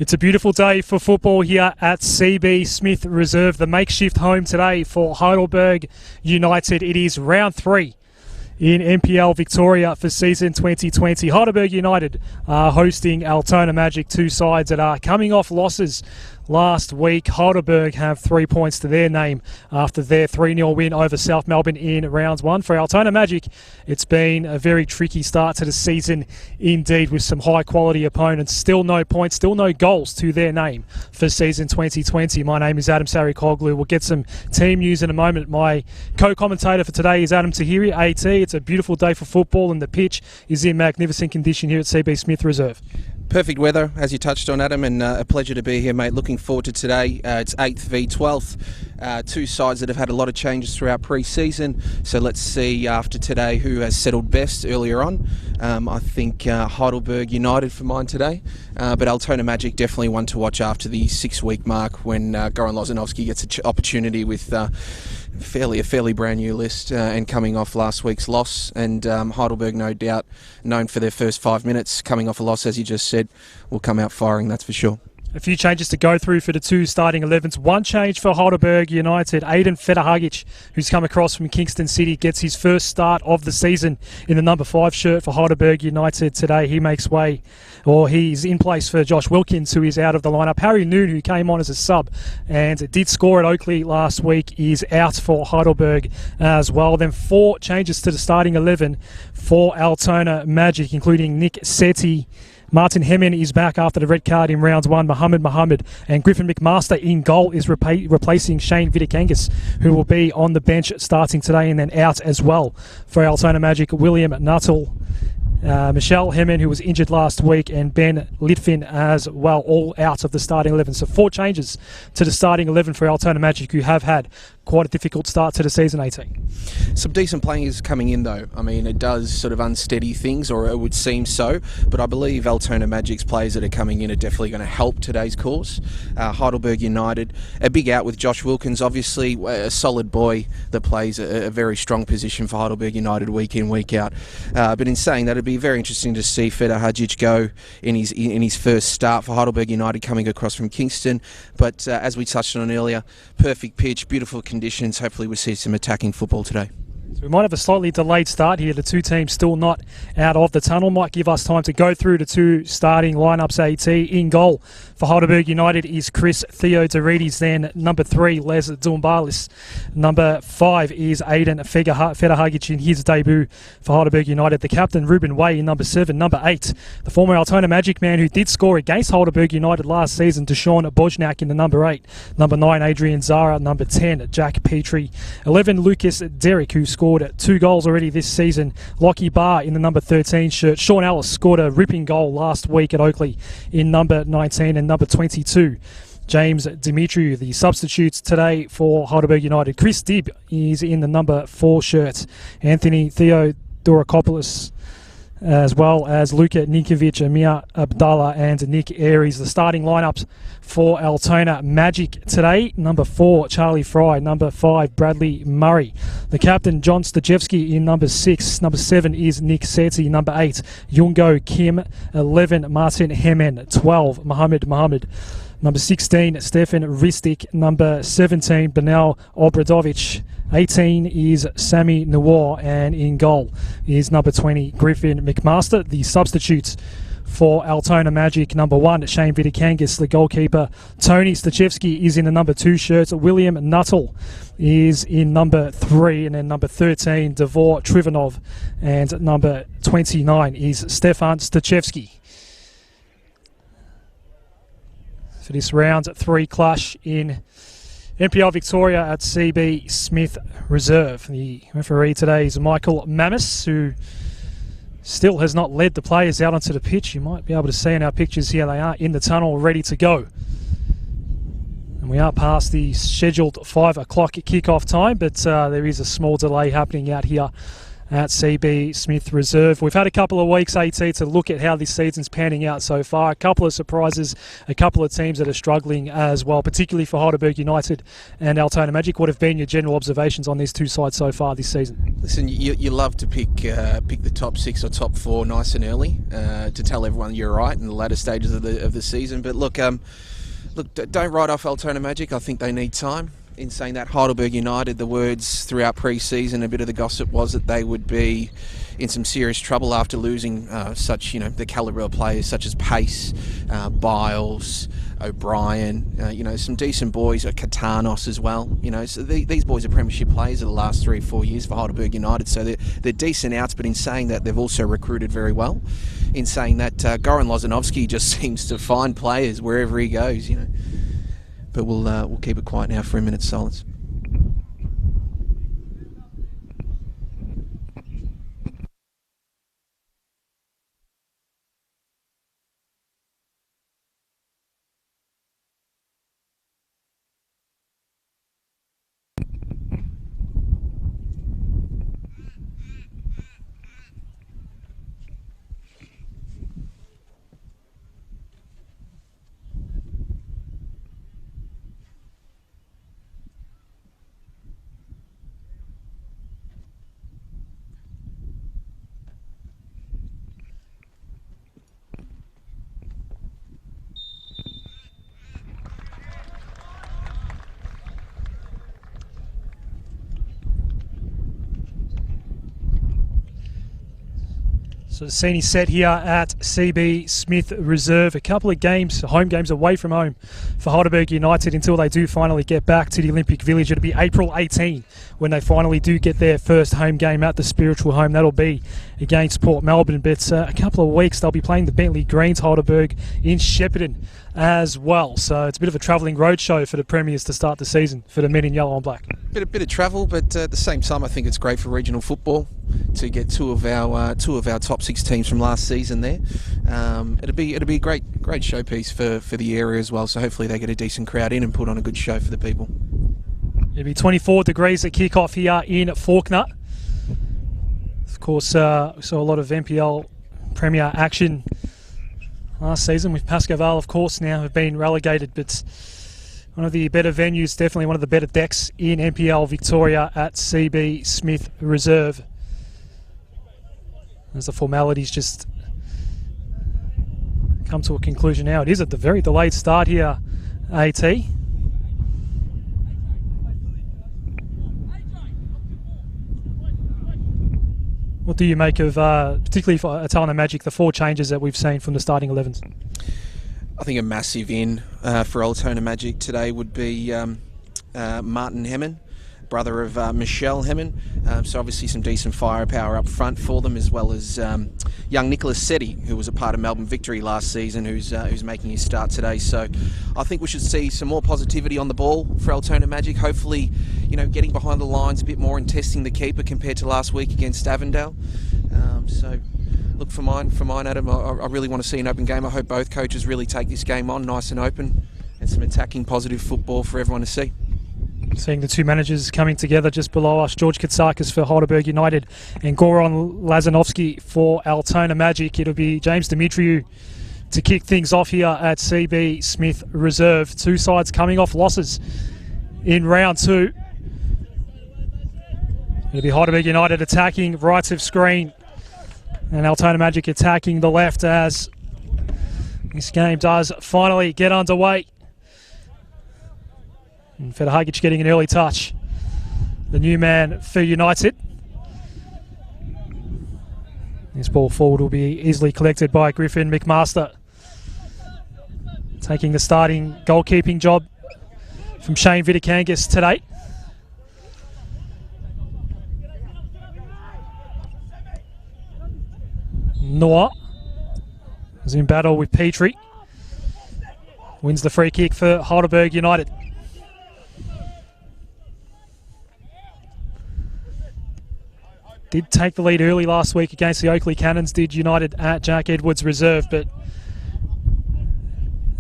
It's a beautiful day for football here at CB Smith Reserve, the makeshift home today for Heidelberg United. It is round 3 in NPL Victoria for season 2020. Heidelberg United are hosting Altona Magic, two sides that are coming off losses last week. Heidelberg have 3 points to their name after their 3-0 win over South Melbourne in round 1. For Altona Magic, it's been a very tricky start to the season indeed, with some high quality opponents. Still no points, still no goals to their name for season 2020. My name is Adam Sarikoglu. We'll get some team news in a moment. My co-commentator for today is Adam Tahiri, AT. It's a beautiful day for football and the pitch is in magnificent condition here at CB Smith Reserve. Perfect weather, as you touched on, Adam, and a pleasure to be here, mate. Looking forward to today. It's 8th v 12th. Two sides that have had a lot of changes throughout pre-season. So let's see after today who has settled best earlier on. I think Heidelberg United for mine today, but Altona Magic definitely one to watch after the 6-week mark when Goran Lozanovski gets an opportunity with a fairly brand new list and coming off last week's loss. And Heidelberg, no doubt, known for their first 5 minutes, coming off a loss, as you just said, will come out firing, that's for sure. A few changes to go through for the two starting 11s. One change for Heidelberg United. Aiden Federhagic, who's come across from Kingston City, gets his first start of the season in the number 5 shirt for Heidelberg United today. He makes way, or he's in place for Josh Wilkins, who is out of the lineup. Harry Noon, who came on as a sub and did score at Oakley last week, is out for Heidelberg as well. Then 4 changes to the starting 11 for Altona Magic, including Nick Setti. Martin Hemen is back after the red card in round 1. Mohammed and Griffin McMaster in goal is replacing Shane Vidakangas, who will be on the bench starting today. And then out as well for Altona Magic, William Nuttall, Michelle Hemen, who was injured last week, and Ben Litvin as well, all out of the starting 11. So 4 changes to the starting 11 for Altona Magic, who have had quite a difficult start to the season, 18. Some decent players coming in, though. I mean, it does sort of unsteady things, or it would seem so, but I believe Altona Magic's players that are coming in are definitely going to help today's cause. Heidelberg United, a big out with Josh Wilkins, obviously a solid boy that plays a very strong position for Heidelberg United week in, week out. But in saying that, it'd be very interesting to see Feder Hadzic go in his first start for Heidelberg United, coming across from Kingston. But as we touched on earlier, perfect pitch, beautiful conditions. Hopefully we see some attacking football today. So we might have a slightly delayed start here. The two teams still not out of the tunnel. Might give us time to go through the two starting lineups. AT in goal for Heidelberg United is Chris Theodorides. Then number 3, Les Dumbalis. Number 5 is Aiden Federhagic in his debut for Heidelberg United. The captain, Ruben Way, in number 7. Number 8, the former Altona Magic man who did score against Heidelberg United last season, Deshaun Bojnak in the number 8. Number 9, Adrian Zara. Number 10, Jack Petrie. 11, Lucas Derrick, who scored 2 goals already this season. Lockie Barr in the number 13 shirt. Sean Ellis scored a ripping goal last week at Oakley in number 19. And number 22, James Dimitriou. The substitutes today for Heidelberg United. Chris Dibb is in the number 4 shirt. Anthony Theodorakopoulos, as well as Luka Ninkovic, Amir Abdallah and Nick Aries. The starting lineups for Altona Magic today: number 4, Charlie Fry. Number 5, Bradley Murray. The captain, John Stajewski, in number 6. Number 7 is Nick Setti. Number 8, Yungo Kim. 11, Martin Hemen. 12, Mohammed. Number 16, Stefan Ristic. Number 17, Benal Obradovic. 18 is Sammy Nawar, and in goal is number 20, Griffin McMaster. The substitutes for Altona Magic: number 1, Shane Vidakangas. The goalkeeper, Tony Stachevski, is in the number 2 shirt. William Nuttall is in number 3, and then number 13, Davor Trivanov, and number 29 is Stefan Stachevski. For this round 3 clash in NPL Victoria at CB Smith Reserve. The referee today is Michael Mammis, who still has not led the players out onto the pitch. You might be able to see in our pictures here, they are in the tunnel ready to go. And we are past the scheduled 5 o'clock kickoff time, but there is a small delay happening out here at CB Smith Reserve. We've had a couple of weeks, AT, to look at how this season's panning out so far. A couple of surprises, a couple of teams that are struggling as well, particularly for Heidelberg United and Altona Magic. What have been your general observations on these two sides so far this season? Listen, you love to pick the top 6 or top 4 nice and early to tell everyone you're right in the latter stages of the season. But look, don't write off Altona Magic. I think they need time. In saying that, Heidelberg United, the words throughout pre-season, a bit of the gossip was that they would be in some serious trouble after losing the calibre of players such as Pace, Biles, O'Brien, some decent boys, Katanos as well. So these boys are premiership players of the last 3 or 4 years for Heidelberg United, so they're decent outs, but in saying that, they've also recruited very well. In saying that, Goran Lozanovsky just seems to find players wherever he goes, But we'll keep it quiet now for a minute's silence. So the scene is set here at CB Smith Reserve. A couple of games, home games away from home for Heidelberg United until they do finally get back to the Olympic Village. It'll be April 18 when they finally do get their first home game at the spiritual home. That'll be against Port Melbourne. But a couple of weeks they'll be playing the Bentley Greens Heidelberg in Shepparton as well. So it's a bit of a travelling roadshow for the Premiers to start the season for the men in yellow and black. Bit of travel, but at the same time, I think it's great for regional football to get two of our top 6 teams from last season there. It'll be a great showpiece for the area as well. So hopefully they get a decent crowd in and put on a good show for the people. It'll be 24 degrees at kick-off here in Fawkner. Of course, we saw a lot of NPL Premier action last season with Pascoe Vale, of course, now have been relegated, but one of the better venues, definitely one of the better decks in NPL Victoria at CB Smith Reserve. As the formalities just come to a conclusion now. It is at the very delayed start here, AT. What do you make of, particularly for Altona Magic, the 4 changes that we've seen from the starting 11s? I think a massive in for Altona Magic today would be Martin Hemmen, brother of Michelle Hemmen. So obviously some decent firepower up front for them, as well as young Nicholas Setti, who was a part of Melbourne Victory last season, who's making his start today. So I think we should see some more positivity on the ball for Altona Magic. Hopefully, getting behind the lines a bit more and testing the keeper compared to last week against Avondale. So look, for mine, Adam, I really want to see an open game. I hope both coaches really take this game on nice and open, and some attacking, positive football for everyone to see. Seeing the two managers coming together just below us, George Katsakis for Heidelberg United and Goran Lazanovsky for Altona Magic. It'll be James Dimitriou to kick things off here at CB Smith Reserve. Two sides coming off losses in round 2. It'll be Heidelberg United attacking right of screen and Altona Magic attacking the left as this game does finally get underway. And Federhagic getting an early touch. The new man for United. This ball forward will be easily collected by Griffin McMaster. Taking the starting goalkeeping job from Shane Vidakangas today. Noah is in battle with Petrie. Wins the free kick for Heidelberg United. Did take the lead early last week against the Oakley Cannons, did United at Jack Edwards Reserve, but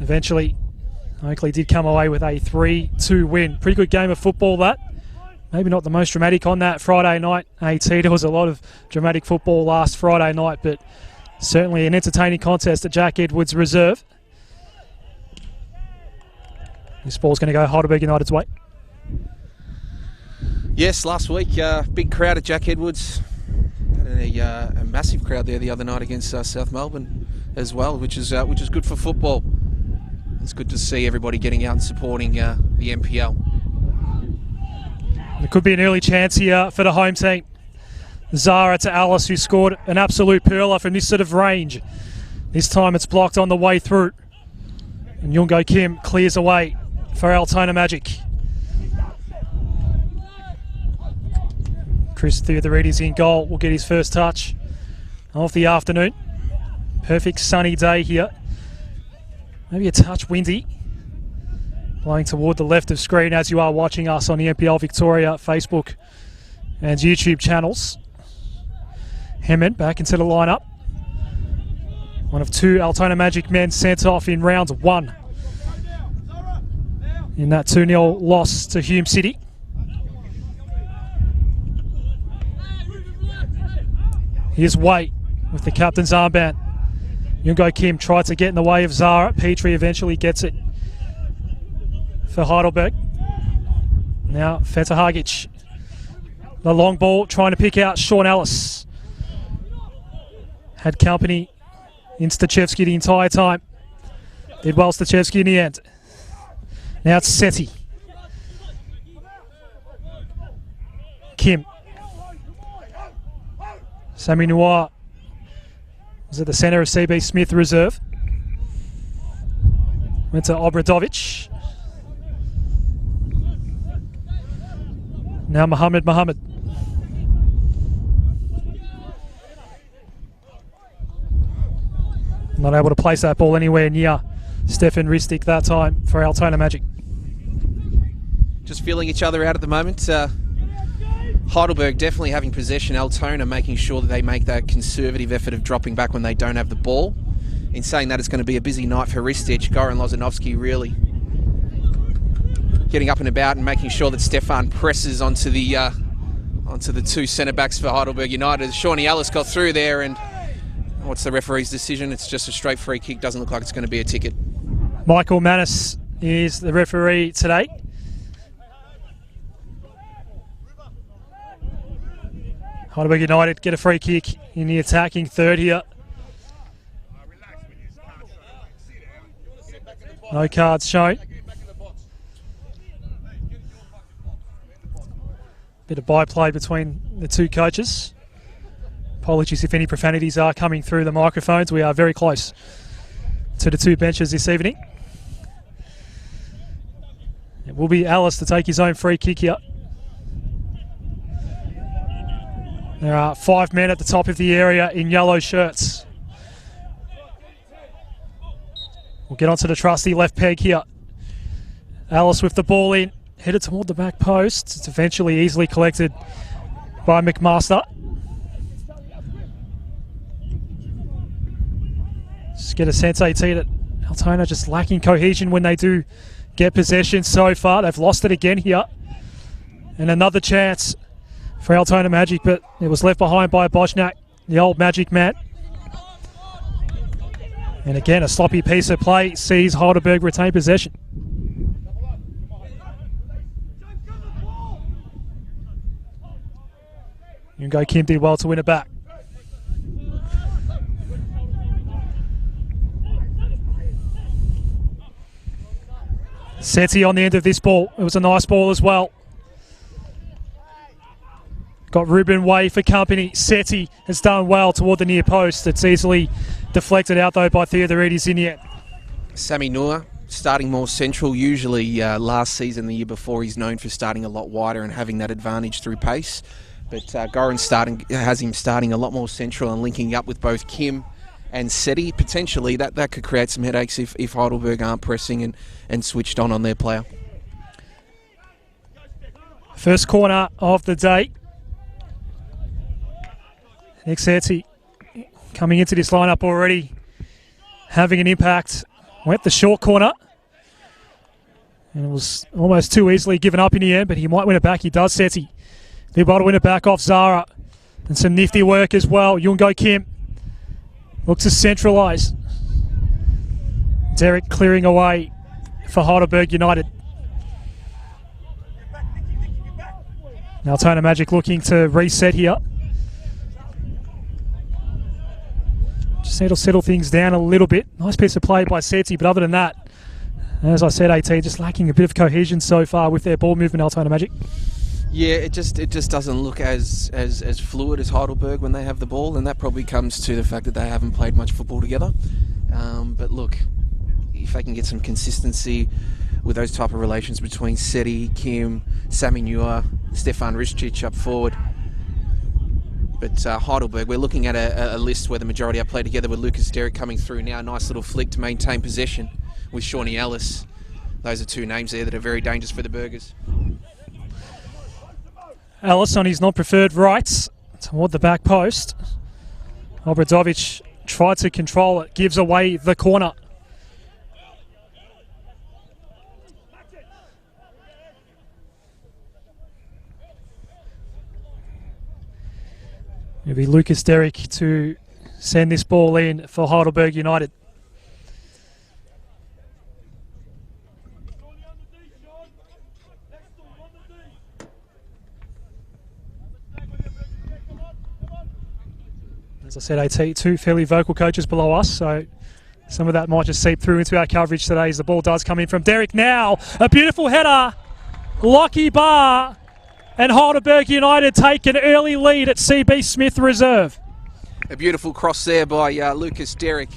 eventually Oakley did come away with a 3-2 win. Pretty good game of football that. maybe not the most dramatic on that Friday night, AT. There was a lot of dramatic football last Friday night, but certainly an entertaining contest at Jack Edwards Reserve. This ball's going to go Heidelberg United's way. Yes, last week, big crowd at Jack Edwards. Had a massive crowd there the other night against South Melbourne as well, which is good for football. It's good to see everybody getting out and supporting the NPL. There could be an early chance here for the home team. Zara to Alice, who scored an absolute pearler from this sort of range. This time it's blocked on the way through. And Yungo Kim clears away for Altona Magic. Chris Theodoridis in goal will get his first touch of the afternoon. Perfect sunny day here. Maybe a touch windy. Blowing toward the left of screen as you are watching us on the NPL Victoria Facebook and YouTube channels. Hammond back into the lineup. One of two Altona Magic men sent off in round one in that 2-0 loss to Hume City. Here's Waite with the captain's armband. Yungo Kim tried to get in the way of Zara. Petrie eventually gets it for Heidelberg. Now Fetahagic. The long ball trying to pick out Sean Ellis. Had company in Stachevski the entire time. Did well Stachevski in the end. Now it's Seti. Kim. Sammy Noir was at the centre of CB Smith Reserve. Went to Obradovic. Now Mohammed. Not able to place that ball anywhere near Stefan Ristic that time for Altona Magic. Just feeling each other out at the moment. Heidelberg definitely having possession. Altona making sure that they make that conservative effort of dropping back when they don't have the ball. In saying that, it's going to be a busy night for Ristic. Goran Lozanovsky really getting up and about and making sure that Stefan presses onto the two centre-backs for Heidelberg United. Shawnee Ellis got through there, and what's the referee's decision? It's just a straight free kick. Doesn't look like it's going to be a ticket. Michael Mannis is the referee today. Heidelberg United get a free kick in the attacking third here. No cards shown. Bit of byplay between the two coaches. Apologies if any profanities are coming through the microphones. We are very close to the two benches this evening. It will be Alice to take his own free kick here. There are 5 men at the top of the area in yellow shirts. We'll get onto the trusty left peg here. Alice with the ball in, headed toward the back post. It's eventually easily collected by McMaster. Just get a sense, AT, that Altona just lacking cohesion when they do get possession so far. They've lost it again here. And another chance for Altona Magic, but it was left behind by Boschnak, the old Magic man. And again, a sloppy piece of play sees Heidelberg retain possession. Yungo Kim did well to win it back. Seti on the end of this ball. It was a nice ball as well. Got Ruben Way for company. Seti has done well toward the near post. It's easily deflected out though by Theodoridis in the end. Sammy Noor starting more central. Usually last season, the year before, he's known for starting a lot wider and having that advantage through pace. But Goran has him starting a lot more central and linking up with both Kim and Seti. Potentially that could create some headaches if Heidelberg aren't pressing and switched on their player. First corner of the day. Nexerti coming into this lineup already, having an impact. Went the short corner. And it was almost too easily given up in the end, but he might win it back. He does, Seti. He'll be able to win it back off Zara. And some nifty work as well. Yungo Kim looks to centralise. Derek clearing away for Heidelberg United. Now Altona Magic looking to reset here. Just need to settle things down a little bit. Nice piece of play by Seti, but other than that, as I said, AT just lacking a bit of cohesion so far with their ball movement, Altona Magic. Yeah, it just doesn't look as fluid as Heidelberg when they have the ball, and that probably comes to the fact that they haven't played much football together. But look, if they can get some consistency with those type of relations between Seti, Kim, Sami Nua, Stefan Riscic up forward. But Heidelberg, we're looking at a list where the majority are played together with Lucas Derrick coming through now. Nice little flick to maintain possession with Shawnee Ellis. Those are two names there that are very dangerous for the Burgers. Ellis on his non-preferred rights toward the back post. Obradovic tried to control it, gives away the corner. It'll be Lucas Derrick to send this ball in for Heidelberg United. As I said, AT, two fairly vocal coaches below us, so some of that might just seep through into our coverage today as the ball does come in from Derrick now. A beautiful header, Lockie Bar, and Heidelberg United take an early lead at CB Smith Reserve. A beautiful cross there by Lucas Derrick.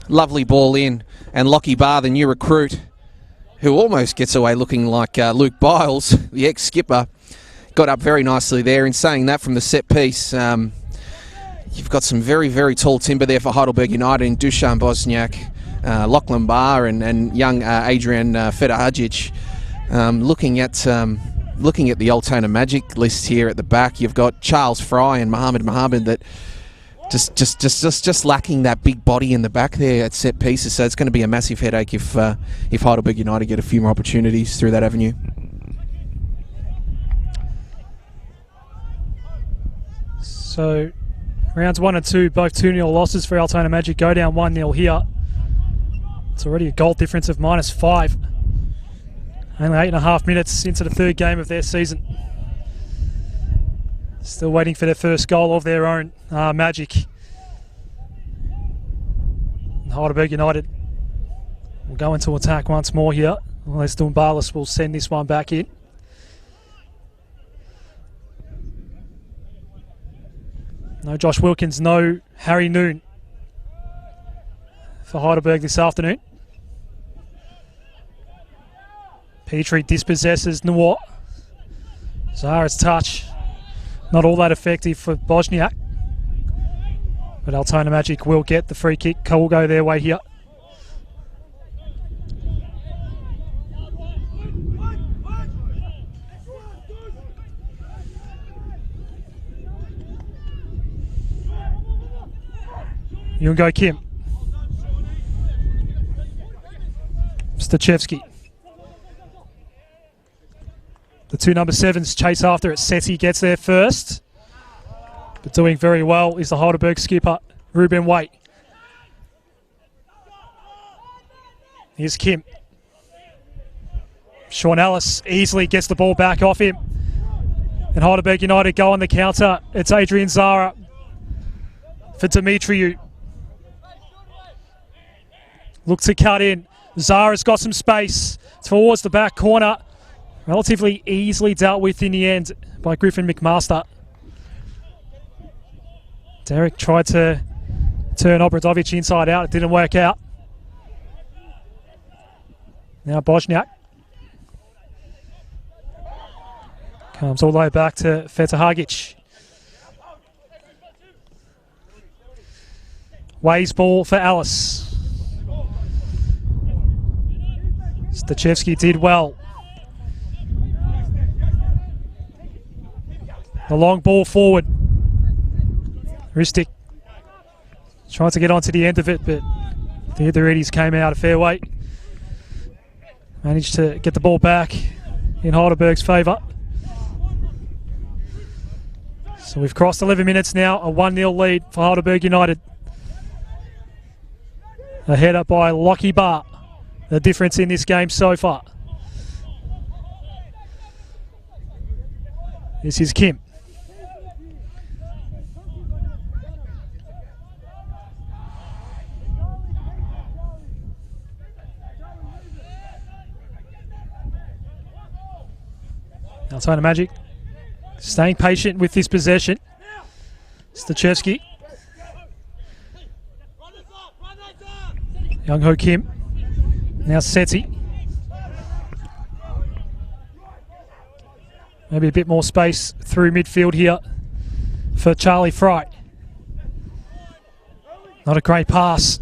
Lovely ball in, and Lockie Bar, the new recruit, who almost gets away looking like Luke Biles, the ex-skipper, got up very nicely there. In saying that, from the set piece, you've got some very, very tall timber there for Heidelberg United in Dusan Bosniak, Lachlan Barr and young Adrian Fedahajic. Looking at the Altona Magic list here at the back, you've got Charles Fry and Mohammed that just lacking that big body in the back there at set pieces. So it's going to be a massive headache if Heidelberg United get a few more opportunities through that avenue. So rounds 1 and 2, both 2-0 losses for Altona Magic. Go down 1-0 here. It's already a goal difference of -5. Only 8.5 minutes into the third game of their season. Still waiting for their first goal of their own, Magic. Heidelberg United will go into attack once more here, unless Dumbalis will send this one back in. No Josh Wilkins, no Harry Noon for Heidelberg this afternoon. Petrie dispossesses Noor. Zara's touch, not all that effective for Bosniak. But Altona Magic will get the free kick. Will go their way here. Yungo Kim. Stachevski. The two number 7s chase after it. Seti gets there first. But doing very well is the Heidelberg skipper, Ruben Waite. Here's Kim. Sean Ellis easily gets the ball back off him. And Heidelberg United go on the counter. It's Adrian Zara for Dimitriou. Look to cut in. Zara's got some space towards the back corner. Relatively easily dealt with in the end by Griffin McMaster. Derek tried to turn Obradovic inside out. It didn't work out. Now Bosniak. Comes all the way back to Fetahagic. Weighs ball for Alice. Stachevski did well. The long ball forward. Ristic tried to get onto the end of it, but the Reddies came out a fair weight. Managed to get the ball back in Heidelberg's favour. So we've crossed 11 minutes now, a 1-0 lead for Heidelberg United. A header by Lockie Barr, the difference in this game so far. This is Kim. Altona Magic staying patient with this possession. Stachevski. Young Ho Kim. Now Seti. Maybe a bit more space through midfield here for Charlie Fry. Not a great pass.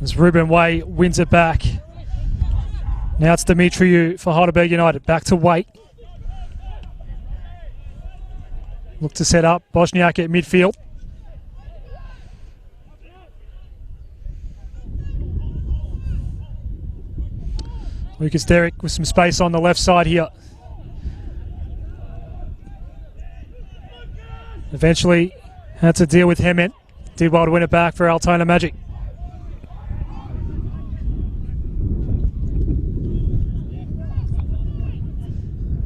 As Ruben Way wins it back. Now it's Dimitriou for Heidelberg United. Back to Waite. Look to set up. Bosniak at midfield. Lucas Derrick with some space on the left side here. Eventually had to deal with Hemet. Did well to win it back for Altona Magic.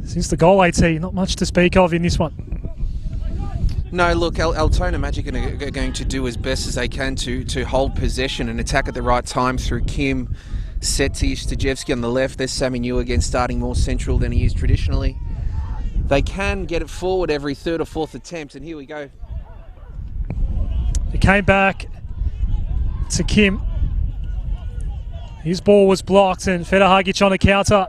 Since the goal AT, not much to speak of in this one. No, look, Altona Magic are going to do as best as they can to hold possession and attack at the right time through Kim, Seti, Stachevski on the left. There's Sammy New again, starting more central than he is traditionally. They can get it forward every third or fourth attempt, and here we go. It came back to Kim. His ball was blocked, and Fedahagic on the counter.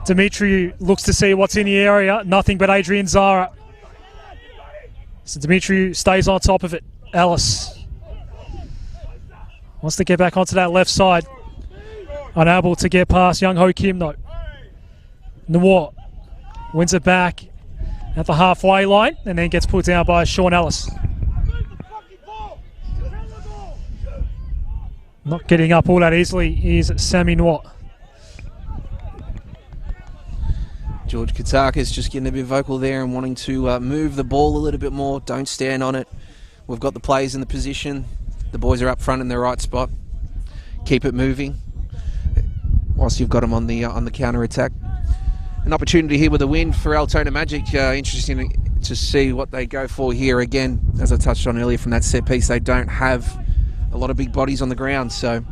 Dimitriou looks to see what's in the area. Nothing but Adrian Zara. So Dimitriou stays on top of it. Ellis wants to get back onto that left side. Unable to get past Young Ho Kim though. Noor wins it back at the halfway line and then gets put down by Sean Ellis. Not getting up all that easily is Sammy Noor. George Katakis just getting a bit vocal there and wanting to move the ball a little bit more. Don't stand on it. We've got the players in the position. The boys are up front in the right spot. Keep it moving whilst you've got them on the counter attack. An opportunity here with a win for Altona Magic. Interesting to see what they go for here again. As I touched on earlier from that set piece, they don't have a lot of big bodies on the ground, so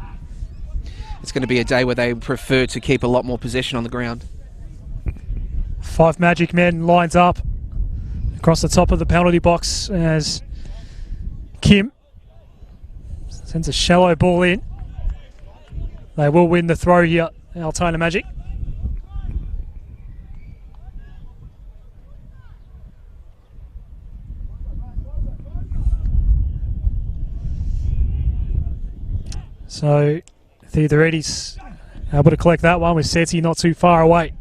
it's going to be a day where they prefer to keep a lot more possession on the ground. 5 Magic men lines up across the top of the penalty box as Kim sends a shallow ball in. They will win the throw here, Altona Magic. So Theodoridis able to collect that one with Seti not too far away.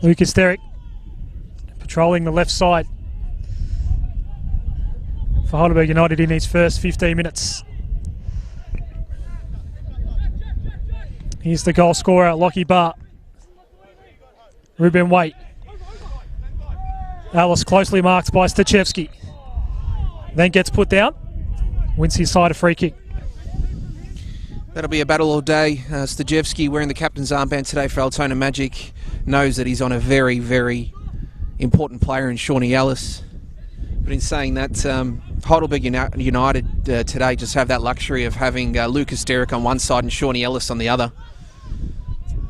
Lucas Derrick patrolling the left side for Heidelberg United in his first 15 minutes. Here's the goal scorer, Lockie Barr. Ruben Waite. Alice closely marked by Stachevski. Then gets put down. Wins his side a free kick. That'll be a battle all day. Stachevski, wearing the captain's armband today for Altona Magic, knows that he's on a very, very important player in Shawnee Ellis. But in saying that, Heidelberg United today just have that luxury of having Lucas Derrick on one side and Shawnee Ellis on the other.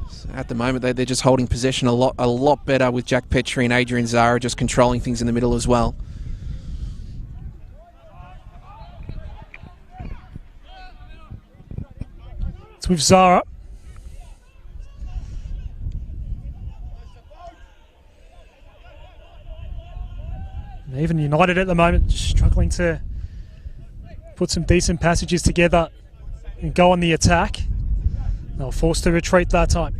So at the moment, they're just holding possession a lot better with Jack Petrie and Adrian Zara just controlling things in the middle as well. It's with Zara. And even United at the moment struggling to put some decent passages together and go on the attack. They were forced to retreat that time.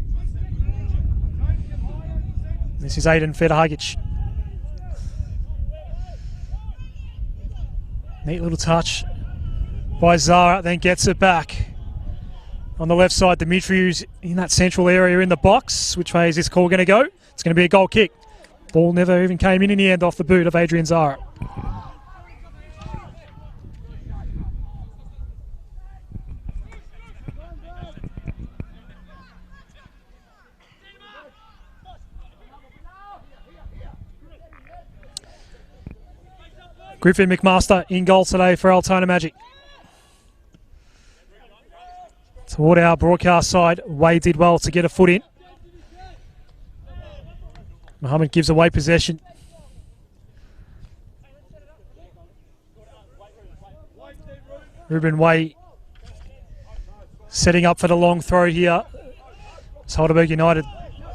This is Aiden Fedahagic. Neat little touch by Zara, then gets it back. On the left side, Dimitriou's in that central area in the box. Which way is this call going to go? It's going to be a goal kick. Ball never even came in the end off the boot of Adrian Zara. Griffin McMaster in goal today for Altona Magic. Toward our broadcast side, Wade did well to get a foot in. Mohammed gives away possession. Ruben Way setting up for the long throw here. As Heidelberg United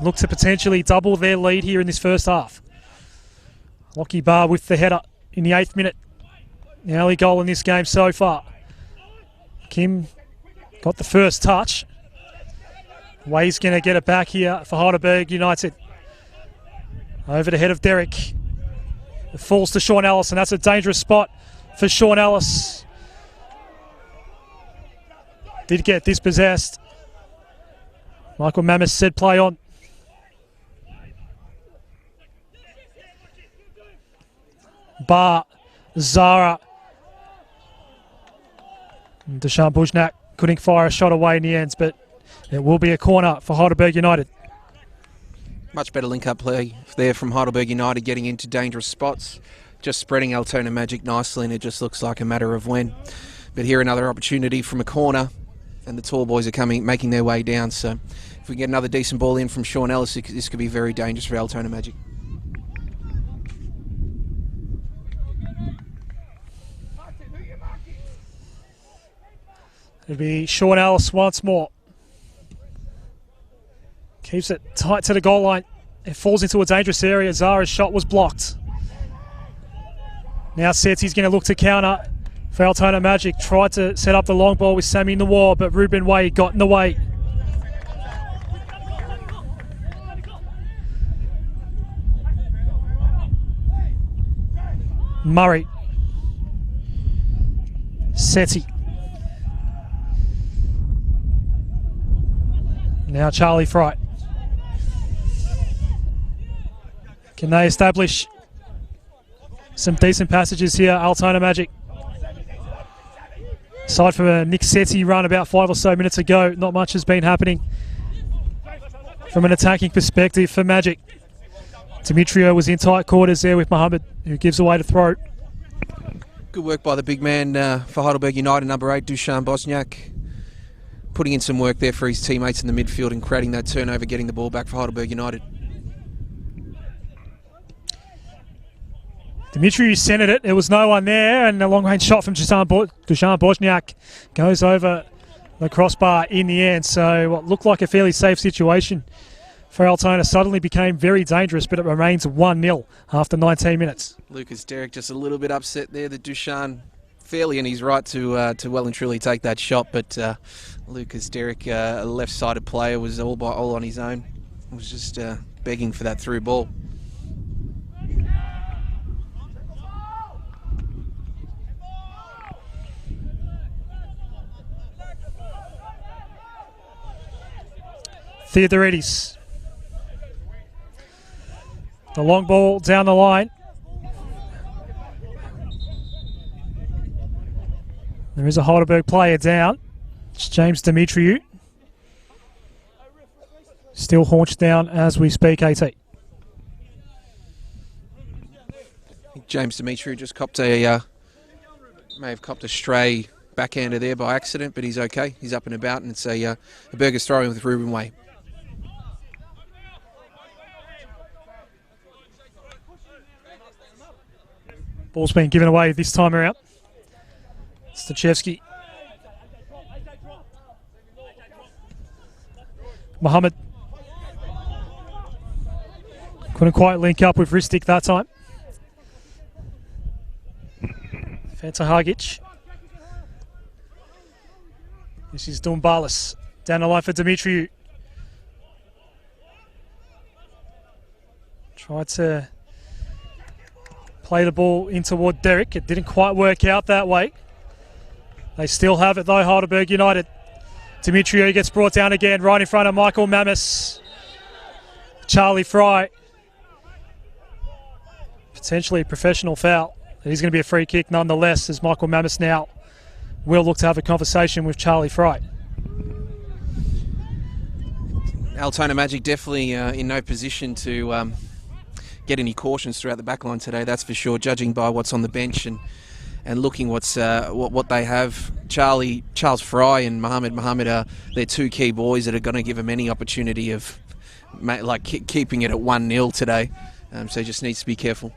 look to potentially double their lead here in this first half. Lockie Barr with the header in the 8th minute. The only goal in this game so far. Kim got the first touch. Way's going to get it back here for Heidelberg United. Over the head of Derek. It falls to Sean Ellis, and that's a dangerous spot for Sean Ellis. Did get dispossessed. Michael Mammis said play on. Bar, Zara. And Deshaun Buznak couldn't fire a shot away in the ends, but it will be a corner for Heidelberg United. Much better link-up play there from Heidelberg United, getting into dangerous spots, just spreading Altona Magic nicely, and it just looks like a matter of when. But here another opportunity from a corner, and the tall boys are making their way down. So if we get another decent ball in from Sean Ellis, this could be very dangerous for Altona Magic. It'll be Sean Ellis once more. Keeps it tight to the goal line. It falls into a dangerous area. Zara's shot was blocked. Now Setzi's going to look to counter for Altona Magic. Tried to set up the long ball with Sammy in the wall, but Ruben Way got in the way. Murray. Setzi. Now Charlie Fright. Can they establish some decent passages here, Altona Magic? Aside from a Nick Setzi run about 5 or so minutes ago, not much has been happening from an attacking perspective for Magic. Demetrio was in tight quarters there with Mohammed, who gives away the throw. Good work by the big man for Heidelberg United, number 8, Dusan Bosniak. Putting in some work there for his teammates in the midfield and creating that turnover, getting the ball back for Heidelberg United. Dimitriou centred it. There was no one there, and a long-range shot from Dusan Bosniak goes over the crossbar in the end. So what looked like a fairly safe situation for Altona suddenly became very dangerous, but it remains 1-0 after 19 minutes. Lucas Derrick just a little bit upset there that Dusan fairly in his right to well and truly take that shot, but Lucas Derrick, a left-sided player, was all on his own. Was just begging for that through ball. Theodoridis. The long ball down the line. There is a Heidelberg player down. It's James Dimitriou. Still haunched down as we speak, AT. I think James Dimitriou just may have copped a stray backhander there by accident, but he's okay. He's up and about, and it's a Burgers throw-in with Ruben Way. Ball's been given away this time around. Stachevski. Mohammed. Couldn't quite link up with Ristic that time. Fanta Hagic. This is Dumbalis. Down the line for Dimitriou. Tried to Play the ball in toward Derek. It didn't quite work out that way. They still have it though, Heidelberg United. Demetriou gets brought down again, right in front of Michael Mammis. Charlie Fry. Potentially a professional foul. He's going to be a free kick nonetheless, as Michael Mammis now will look to have a conversation with Charlie Fry. Altona Magic definitely in no position to get any cautions throughout the backline today, that's for sure, judging by what's on the bench and looking what they have. Charles Fry and Mohammed are their two key boys that are going to give them any opportunity of keeping it at 1-0 today. So just needs to be careful.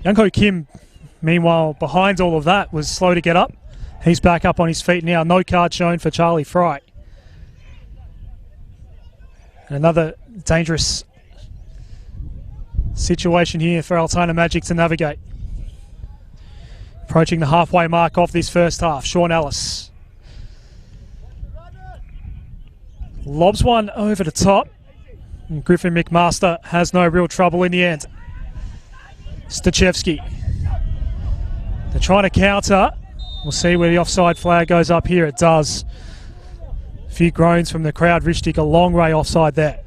Youngho Kim, meanwhile, behind all of that, was slow to get up. He's back up on his feet now. No card shown for Charlie Fry. And another dangerous situation here for Altona Magic to navigate. Approaching the halfway mark of this first half. Sean Ellis lobs one over the top. And Griffin McMaster has no real trouble in the end. Stachevski. They're trying to counter. We'll see where the offside flag goes up here. It does. A few groans from the crowd. Rishtik a long way offside there.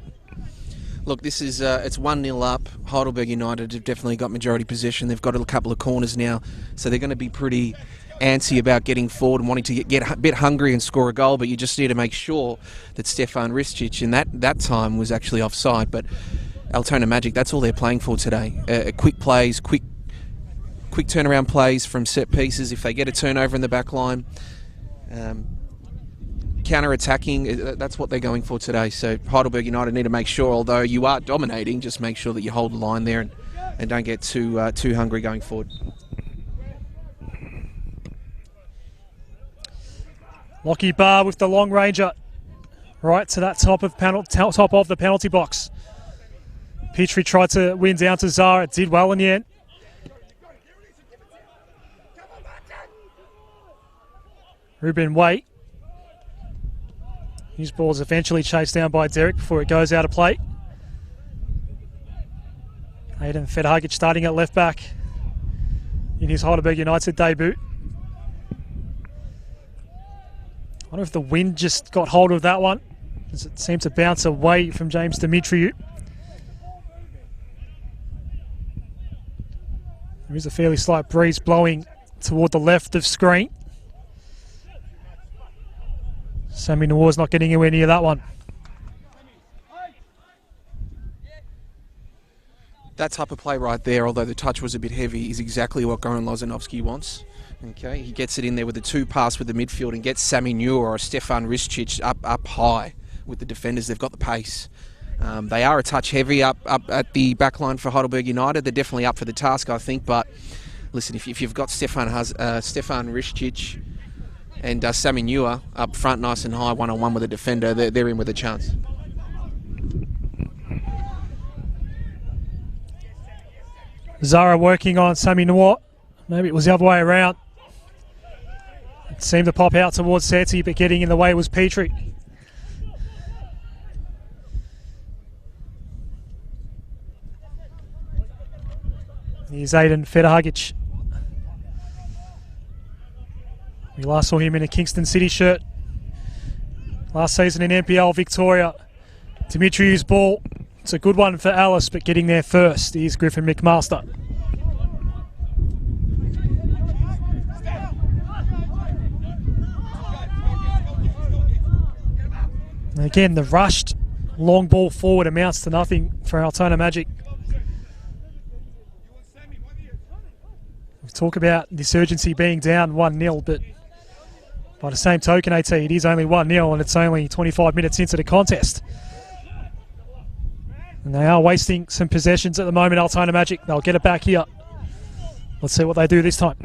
Look, this is it's 1-0 up. Heidelberg United have definitely got majority possession. They've got a couple of corners now, so they're going to be pretty antsy about getting forward and wanting to get a bit hungry and score a goal, but you just need to make sure that Stefan Ristic in that time was actually offside. But Altona Magic, that's all they're playing for today. Quick plays, quick turnaround plays from set pieces. If they get a turnover in the back line, counter-attacking, that's what they're going for today. So Heidelberg United need to make sure, although you are dominating, just make sure that you hold the line there and don't get too hungry going forward. Lockie Barr with the long ranger right to that top of the penalty box. Petrie tried to win down to Zara. It did well in the end. Ruben Waite. His ball is eventually chased down by Derek before it goes out of play. Aiden Fedhagic starting at left back in his Heidelberg United debut. I wonder if the wind just got hold of that one, as it seemed to bounce away from James Demetriou. There is a fairly slight breeze blowing toward the left of screen. Sammy Noor's not getting anywhere near that one. That type of play right there, although the touch was a bit heavy, is exactly what Goran Lozanovsky wants. Okay, he gets it in there with a two pass with the midfield and gets Sammy Noor or Stefan Ristic up high with the defenders. They've got the pace. They are a touch heavy up at the back line for Heidelberg United. They're definitely up for the task, I think. But listen, if you've got Stefan Ristic and Sammy Noor up front nice and high, one-on-one with a defender, they're in with a chance. Zara working on Sammy Noor. Maybe it was the other way around. It seemed to pop out towards Seti, but getting in the way was Petrie. Here's Aiden Fedhagic. We last saw him in a Kingston City shirt last season in NPL Victoria. Demetriou's ball. It's a good one for Alice, but getting there first is Griffin McMaster. And again, the rushed long ball forward amounts to nothing for Altona Magic. We talk about this urgency being down 1-0, but by the same token, AT, it is only 1-0 and it's only 25 minutes into the contest. And they are wasting some possessions at the moment, Altona Magic. They'll get it back here. Let's see what they do this time.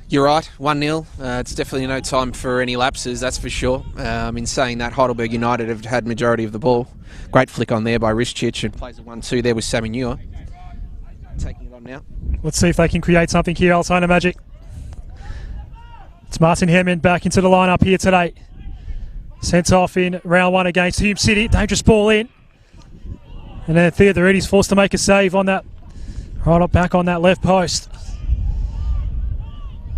You're right, 1-0. It's definitely no time for any lapses, that's for sure. In saying that, Heidelberg United have had majority of the ball. Great flick on there by Ristic and plays a 1-2 there with Sammy Noor. Taking it on now. Let's see if they can create something here, Altona Magic. It's Martin Hammond back into the lineup here today. Sent off in round one against Hume City. Dangerous ball in. And then Theodoridis forced to make a save on that Right up back on that left post.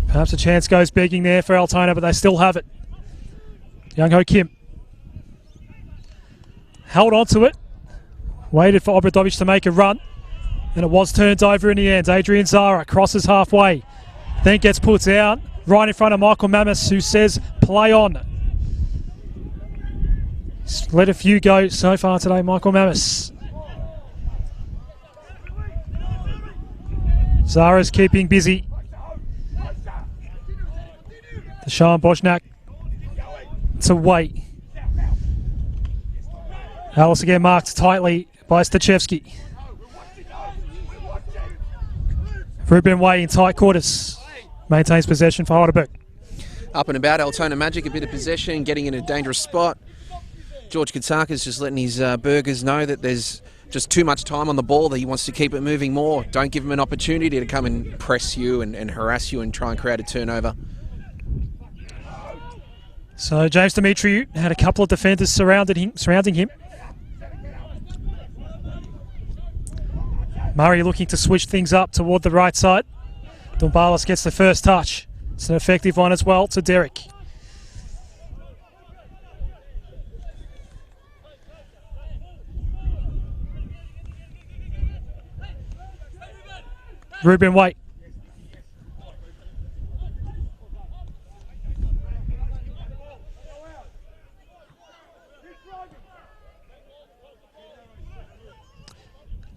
Perhaps a chance goes begging there for Altona, but they still have it. Young Ho Kim held on to it. Waited for Obradovic to make a run. And it was turned over in the end. Adrian Zara crosses halfway. Then gets put down right in front of Michael Mamis, who says, play on. He's let a few go so far today, Michael Mamis. Zara's keeping busy. Deshaun Bosniak to wait. Alice again marked tightly by Stachevski. Ruben Way in tight quarters. Maintains possession for Heidelberg. Up and about, Altona Magic, a bit of possession, getting in a dangerous spot. George Katsaka's just letting his Burgers know that there's just too much time on the ball, that he wants to keep it moving more. Don't give him an opportunity to come and press you and harass you and try and create a turnover. So James Demetriou had a couple of defenders surrounding him. Murray looking to switch things up toward the right side. Dumbalis gets the first touch. It's an effective one as well to Derek. Ruben Waite.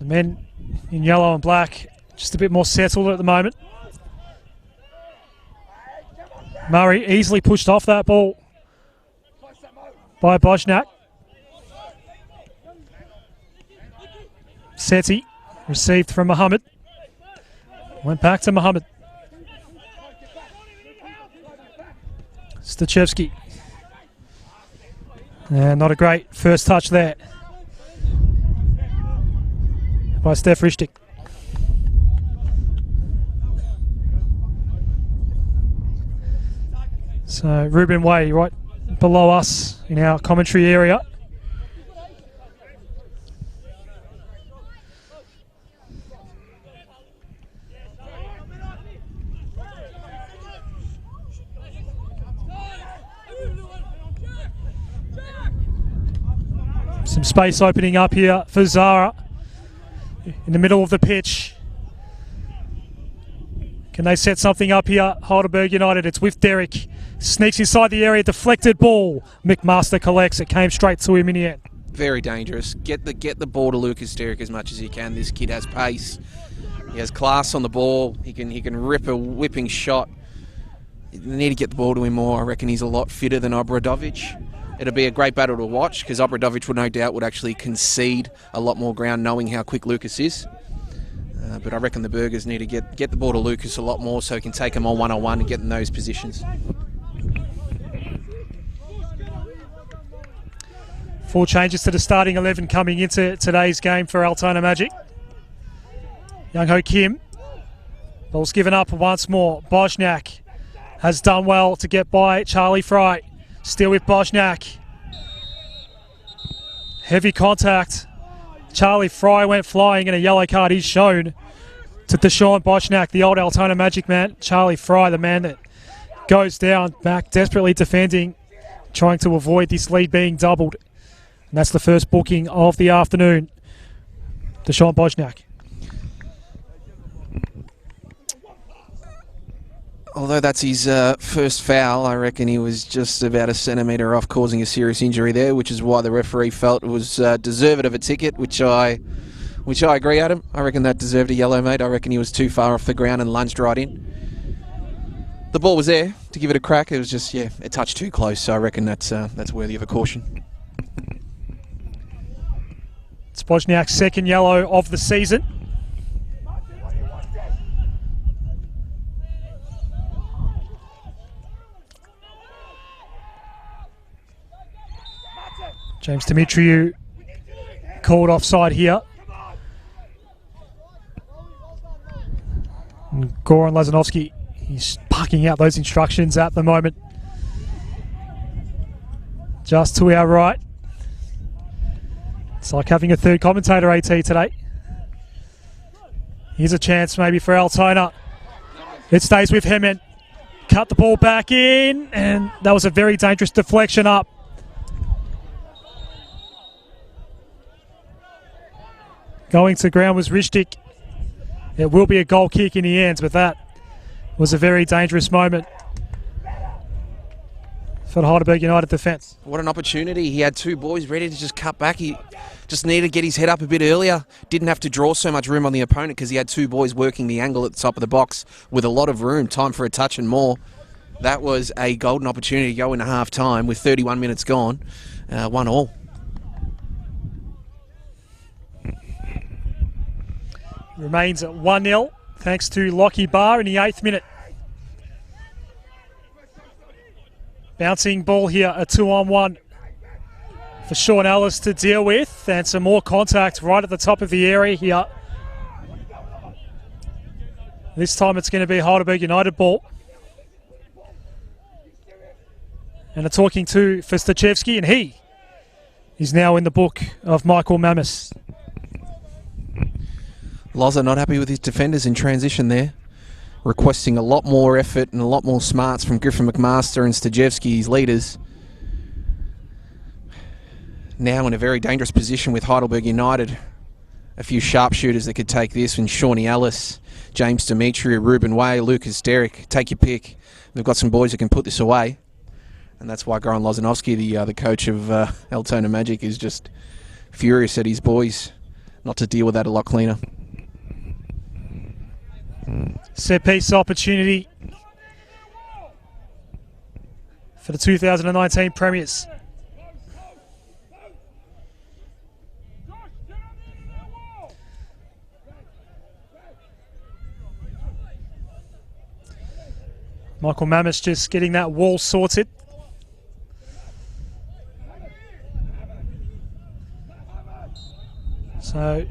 The men in yellow and black just a bit more settled at the moment. Murray easily pushed off that ball by Bosniak. Seti received from Mohammed. Went back to Mohammed. Stachevski. And not a great first touch there by Steph Richtig. So Ruben Way right below us in our commentary area. Some space opening up here for Zara in the middle of the pitch. Can they set something up here? Heidelberg United, it's with Derek. Sneaks inside the area, deflected ball. McMaster collects, it came straight to him in the end. Very dangerous. Get the ball to Lucas Derek as much as he can. This kid has pace. He has class on the ball. He can rip a whipping shot. You need to get the ball to him more. I reckon he's a lot fitter than Obradovic. It'll be a great battle to watch because Obradovic would no doubt would actually concede a lot more ground knowing how quick Lucas is. But I reckon the Burgers need to get the ball to Lucas a lot more so he can take him on one-on-one and get in those positions. Four changes to the starting 11 coming into today's game for Altona Magic. Young Ho Kim. Ball's given up once more. Bosniak has done well to get by Charlie Fry. Still with Bosniak. Heavy contact. Charlie Fry went flying and a yellow card is shown to Deshaun Bosniak, the old Altona Magic man. Charlie Fry, the man that goes down back, desperately defending, trying to avoid this lead being doubled. And that's the first booking of the afternoon. Deshaun Bosniak. Although that's his first foul, I reckon he was just about a centimetre off causing a serious injury there, which is why the referee felt it was deserved of a ticket, which I agree, Adam. I reckon that deserved a yellow, mate. I reckon he was too far off the ground and lunged right in. The ball was there to give it a crack. It was just, yeah, it touched too close, so I reckon that's worthy of a caution. It's Bosniak's second yellow of the season. James Demetriou called offside here. And Goran Lazanovsky, he's barking out those instructions at the moment. Just to our right. It's like having a third commentator AT today. Here's a chance maybe for Altona. It stays with Hemmant. Cut the ball back in, and that was a very dangerous deflection up. Going to ground was Rishtik. It will be a goal kick in the end, but that was a very dangerous moment for the Heidelberg United defence. What an opportunity. He had two boys ready to just cut back. He just needed to get his head up a bit earlier. Didn't have to draw so much room on the opponent because he had two boys working the angle at the top of the box with a lot of room, time for a touch and more. That was a golden opportunity to go into half-time with 31 minutes gone. 1-1. Remains at 1-0 thanks to Lockie Barr in the 8th minute. Bouncing ball here, a 2-on-1 for Sean Ellis to deal with, and some more contact right at the top of the area here. This time it's going to be Heidelberg United ball. And a talking to for Stachevski, and he is now in the book of Michael Mammis. Loza not happy with his defenders in transition there. Requesting a lot more effort and a lot more smarts from Griffin McMaster and Stachevski, his leaders. Now in a very dangerous position with Heidelberg United. A few sharpshooters that could take this, and Shawnee Ellis, James Demetri, Ruben Way, Lucas Derrick. Take your pick. We've got some boys that can put this away. And that's why Goran Lozanovsky, the coach of Altona Magic, is just furious at his boys not to deal with that a lot cleaner. Set piece opportunity for the 2019 premiers. Michael Mammis just getting that wall sorted. So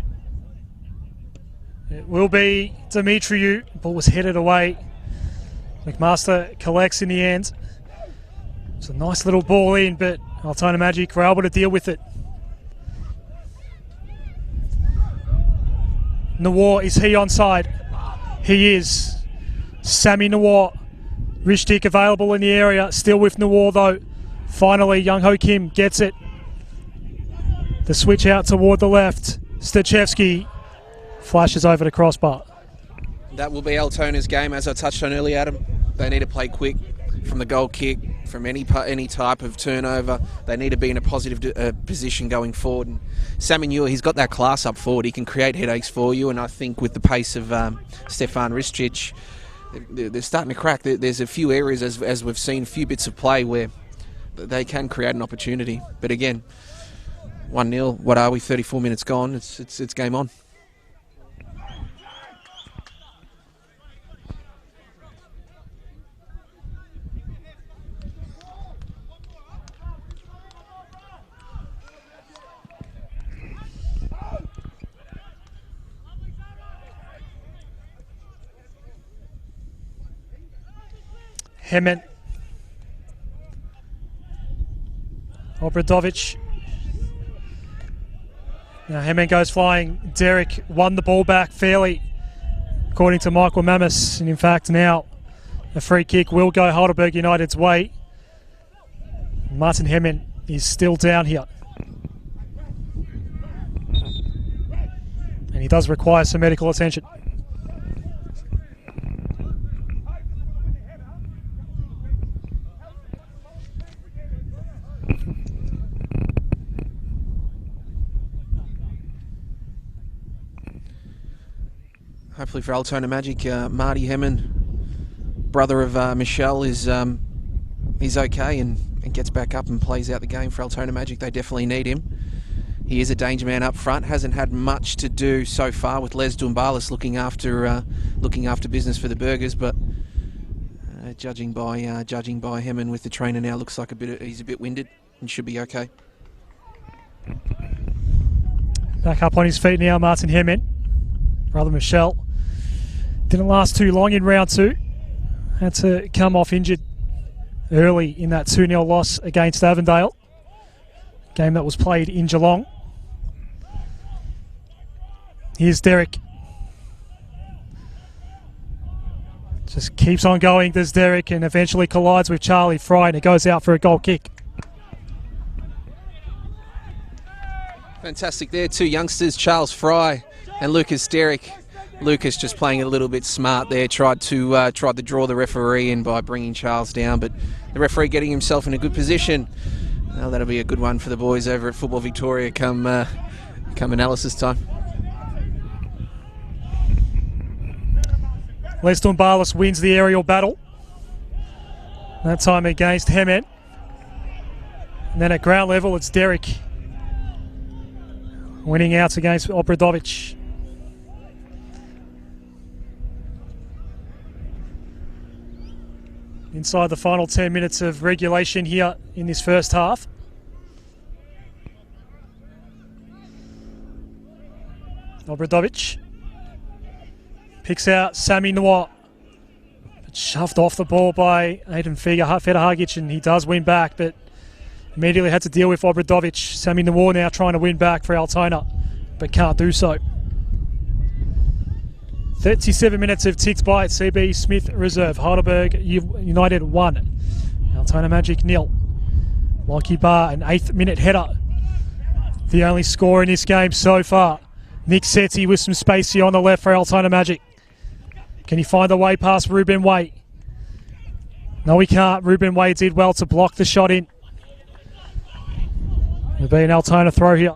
it will be Demetriou. Ball was headed away. McMaster collects in the end. It's a nice little ball in, but Altona Magic were able to deal with it. Nawar, is he onside? He is. Sammy Nawar. Rishtik available in the area. Still with Nawar though. Finally, Young Ho Kim gets it. The switch out toward the left. Stachevski flashes over the crossbar. That will be Altona's game, as I touched on earlier, Adam. They need to play quick from the goal kick, from any type of turnover. They need to be in a positive position going forward. And Sammy Newer, he's got that class up forward. He can create headaches for you, and I think with the pace of Stefan Ristic, they're starting to crack. There's a few areas, as we've seen, a few bits of play where they can create an opportunity. But again, 1-0, what are we, 34 minutes gone, it's game on. Hemmant. Obradovic. Now Hemmant goes flying. Derek won the ball back fairly, according to Michael Mammis. And in fact now a free kick will go Heidelberg United's way. Martin Hemmant is still down here. And he does require some medical attention. Hopefully for Altona Magic, Marty Hemmant, brother of Michelle, is okay and gets back up and plays out the game for Altona Magic. They definitely need him. He is a danger man up front. Hasn't had much to do so far with Les Dumbalis looking after business for the Burgers, but judging by Hemmant with the trainer now, looks like he's a bit winded and should be okay. Back up on his feet now, Martin Hemmant. Brother Michelle. Didn't last too long in round two. Had to come off injured early in that 2-0 loss against Avondale. Game that was played in Geelong. Here's Derek. Just keeps on going, does Derek, and eventually collides with Charlie Fry, and it goes out for a goal kick. Fantastic there, two youngsters, Charles Fry and Lucas Derrick. Lucas just playing a little bit smart there, tried to draw the referee in by bringing Charles down, but the referee getting himself in a good position. Well, that'll be a good one for the boys over at Football Victoria come analysis time. Les Dumbalis wins the aerial battle. That time against Hemet. And then at ground level, it's Derek winning out against Obradovic. Inside the final 10 minutes of regulation here in this first half. Obradovic picks out Sami Noir, but shoved off the ball by Aiden Federhagic, and he does win back, but immediately had to deal with Obradovic. Sami Noir now trying to win back for Altona, but can't do so. 37 minutes have ticked by at CB Smith Reserve. Heidelberg United 1, Altona Magic 0. Lockie Barr, an 8th minute header. The only score in this game so far. Nick Setti with some space here on the left for Altona Magic. Can he find the way past Ruben Way? No, he can't. Ruben Way did well to block the shot in. It'll be an Altona throw here.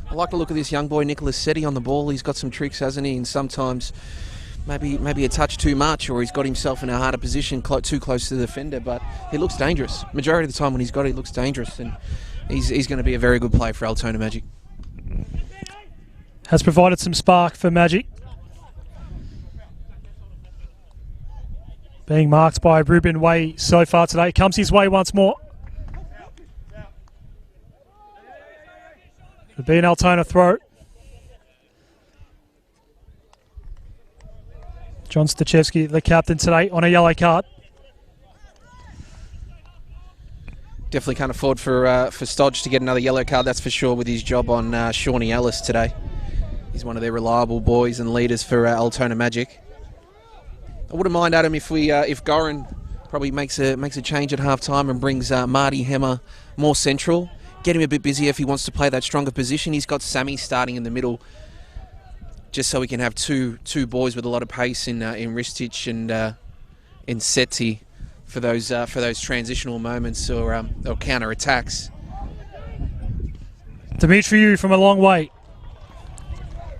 I like the look of this young boy, Nicholas Setti, on the ball. He's got some tricks, hasn't he? And sometimes maybe a touch too much, or he's got himself in a harder position, too close to the defender. But he looks dangerous. Majority of the time when he's got it, he looks dangerous. And he's going to be a very good play for Altona Magic. Has provided some spark for Magic. Being marked by Ruben Way so far today. Comes his way once more. It'll be an Altona throw. John Stachewski, the captain today, on a yellow card. Definitely can't afford for Stodge to get another yellow card, that's for sure, with his job on Shawnee Ellis today. He's one of their reliable boys and leaders for Altona Magic. I wouldn't mind, Adam, if Goran probably makes a change at half time and brings Marty Hemmer more central. Get him a bit busier if he wants to play that stronger position. He's got Sammy starting in the middle, just so he can have two boys with a lot of pace in Ristich and in Setti for those transitional moments or counter attacks. Dimitriou from a long way.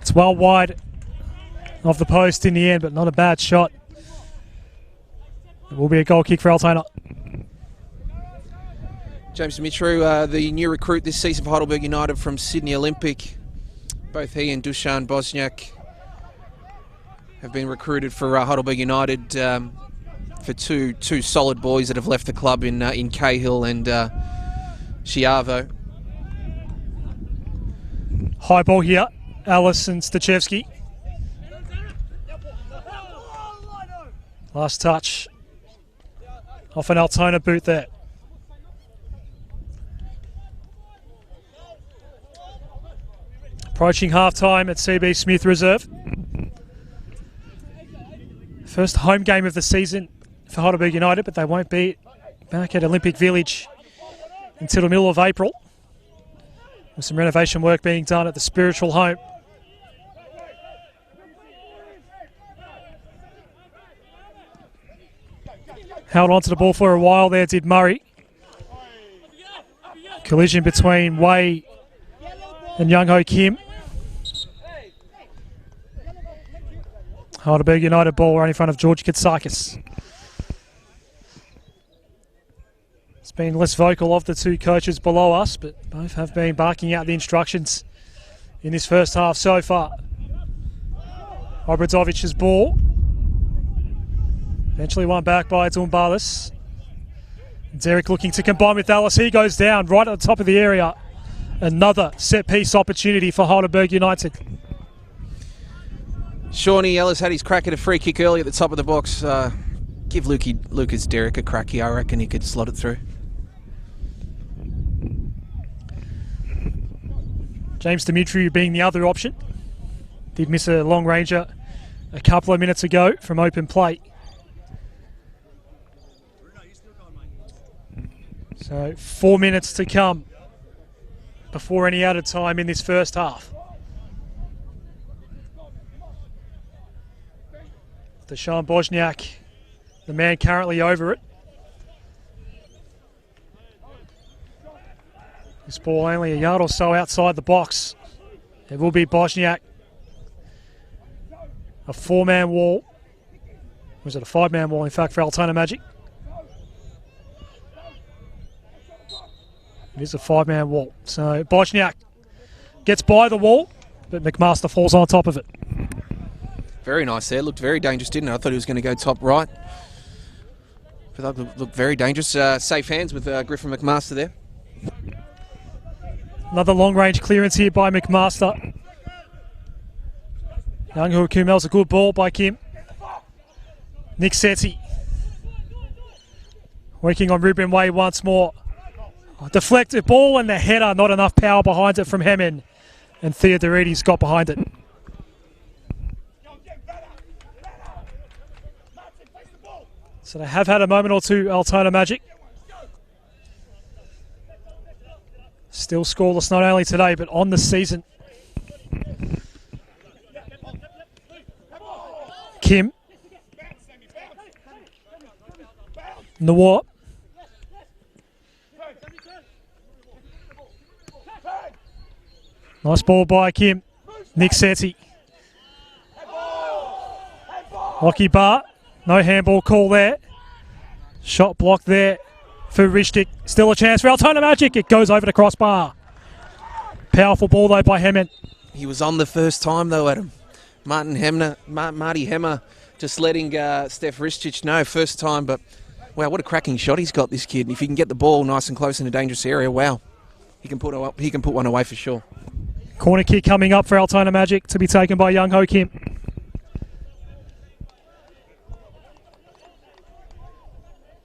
It's well wide of the post in the end, but not a bad shot. It will be a goal kick for Altona. James Dimitriou, the new recruit this season for Heidelberg United from Sydney Olympic. Both he and Dusan Bosniak have been recruited for Heidelberg United for two solid boys that have left the club in Cahill and Chiavo. High ball here. Alice and Stachewski. Last touch off an Altona boot there. Approaching half-time at CB Smith Reserve. First home game of the season for Heidelberg United, but they won't be back at Olympic Village until the middle of April, with some renovation work being done at the spiritual home. Held onto the ball for a while there, did Murray. Collision between Way and Young Ho Kim. Heidelberg United ball right in front of George Katsakis. It's been less vocal of the two coaches below us, but both have been barking out the instructions in this first half so far. Obradovic's ball. Eventually won back by Dumbalis. Derek looking to combine with Alice. He goes down right at the top of the area. Another set-piece opportunity for Heidelberg United. Shawnee Ellis had his crack at a free kick early at the top of the box. Give Lucas Derrick a crack here. I reckon he could slot it through. James Dimitriou being the other option. Did miss a long ranger a couple of minutes ago from open play. So 4 minutes to come before any added time in this first half. Deshaun Bosniak, the man currently over it. This ball only a yard or so outside the box. It will be Bosniak. A 4-man wall. Was it a 5-man wall, in fact, for Altona Magic? It is a 5-man wall. So Bosniak gets by the wall, but McMaster falls on top of it. Very nice there. Looked very dangerous, didn't it? I thought he was going to go top right. But that looked very dangerous. Safe hands with Griffin McMaster there. Another long-range clearance here by McMaster. Young Hukumel's a good ball by Kim. Nick Setzi working on Ruben Way once more. Deflected ball and the header, not enough power behind it from Hemen. And Theodorides got behind it. So they have had a moment or two, Altona Magic. Still scoreless not only today, but on the season. Kim. Nawar. Nice ball by Kim. Nick Setzi. Lockie Bar. No handball call there. Shot blocked there for Rishtik. Still a chance for Altona Magic. It goes over the crossbar. Powerful ball though by Hemen. He was on the first time though, Adam. Marty Hemmer just letting Steph Rishtic know first time, but wow, what a cracking shot he's got, this kid. If he can get the ball nice and close in a dangerous area, wow. He can put one away for sure. Corner kick coming up for Altona Magic to be taken by Young Ho Kim.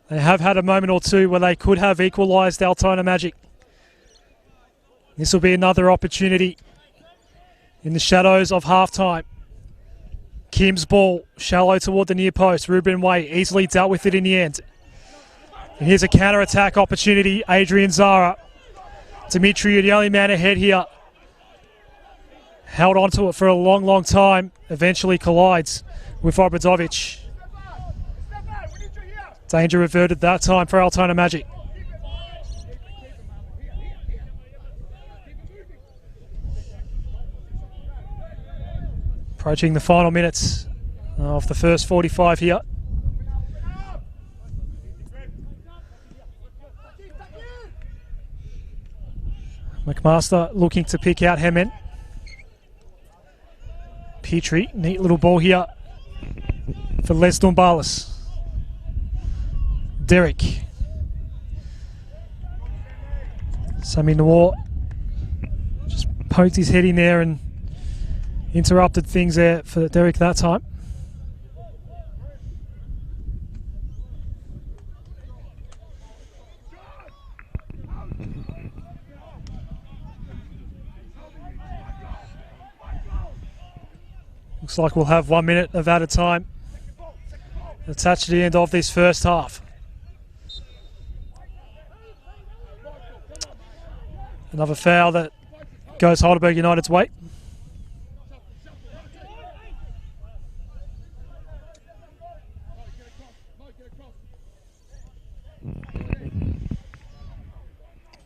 They have had a moment or two where they could have equalised Altona Magic. This will be another opportunity in the shadows of halftime. Kim's ball, shallow toward the near post. Ruben Way easily dealt with it in the end. And here's a counter-attack opportunity. Adrian Zara. Dimitri, the only man ahead here. Held onto it for a long, long time. Eventually collides with Obradovic. Danger averted that time for Altona Magic. Approaching the final minutes of the first 45 here. McMaster looking to pick out Hemen. Petrie, neat little ball here for Les Dumbalis. Derek. Sami Noor just poked his head in there and interrupted things there for Derek that time. Looks like we'll have 1 minute of added time attached to the end of this first half. Another foul that goes Heidelberg United's way.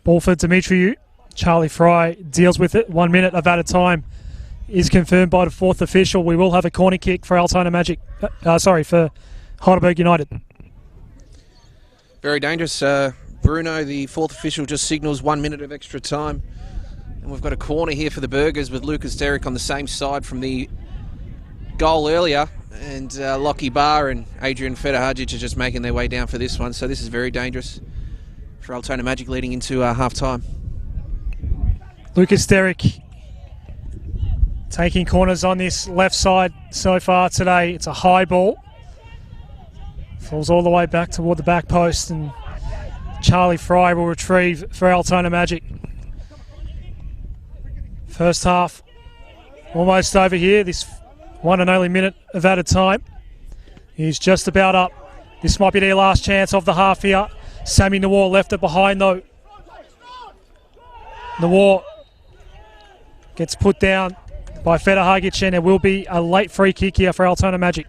Ball for Demetriou. Charlie Fry deals with it. 1 minute of added time is confirmed by the fourth official. We will have a corner kick for Altona Magic. For Heidelberg United. Very dangerous. Bruno, the fourth official, just signals 1 minute of extra time. And we've got a corner here for the Burgers with Lucas Derrick on the same side from the goal earlier. And Lockie Barr and Adrian Federhajic are just making their way down for this one. So this is very dangerous for Altona Magic leading into half-time. Lucas Derrick taking corners on this left side so far today. It's a high ball. Falls all the way back toward the back post, and Charlie Fry will retrieve for Altona Magic. First half almost over here. This one and only minute of added time is just about up. This might be their last chance of the half here. Sammy Nawar left it behind though. Nawar gets put down by Federhagic, and there will be a late free kick here for Altona Magic.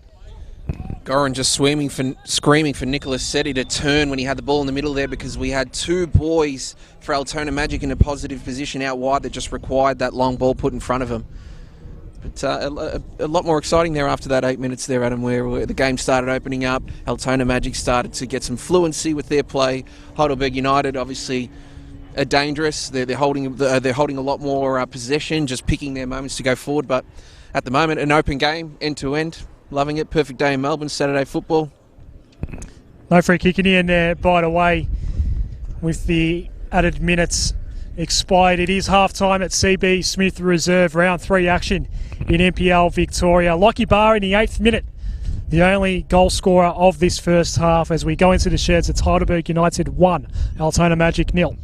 Goran just screaming for Nicholas Setti to turn when he had the ball in the middle there, because we had two boys for Altona Magic in a positive position out wide that just required that long ball put in front of him. But a lot more exciting there after that 8 minutes there, Adam, where the game started opening up. Altona Magic started to get some fluency with their play. Heidelberg United obviously are dangerous. They're holding a lot more possession, just picking their moments to go forward. But at the moment, an open game, end to end. Loving it. Perfect day in Melbourne, Saturday football. No free kick in the end there, by the way, with the added minutes expired. It is half-time at CB Smith Reserve, round 3 action in NPL Victoria. Lockie Barr in the 8th minute, the only goal scorer of this first half. As we go into the sheds, it's Heidelberg United 1, Altona Magic 0.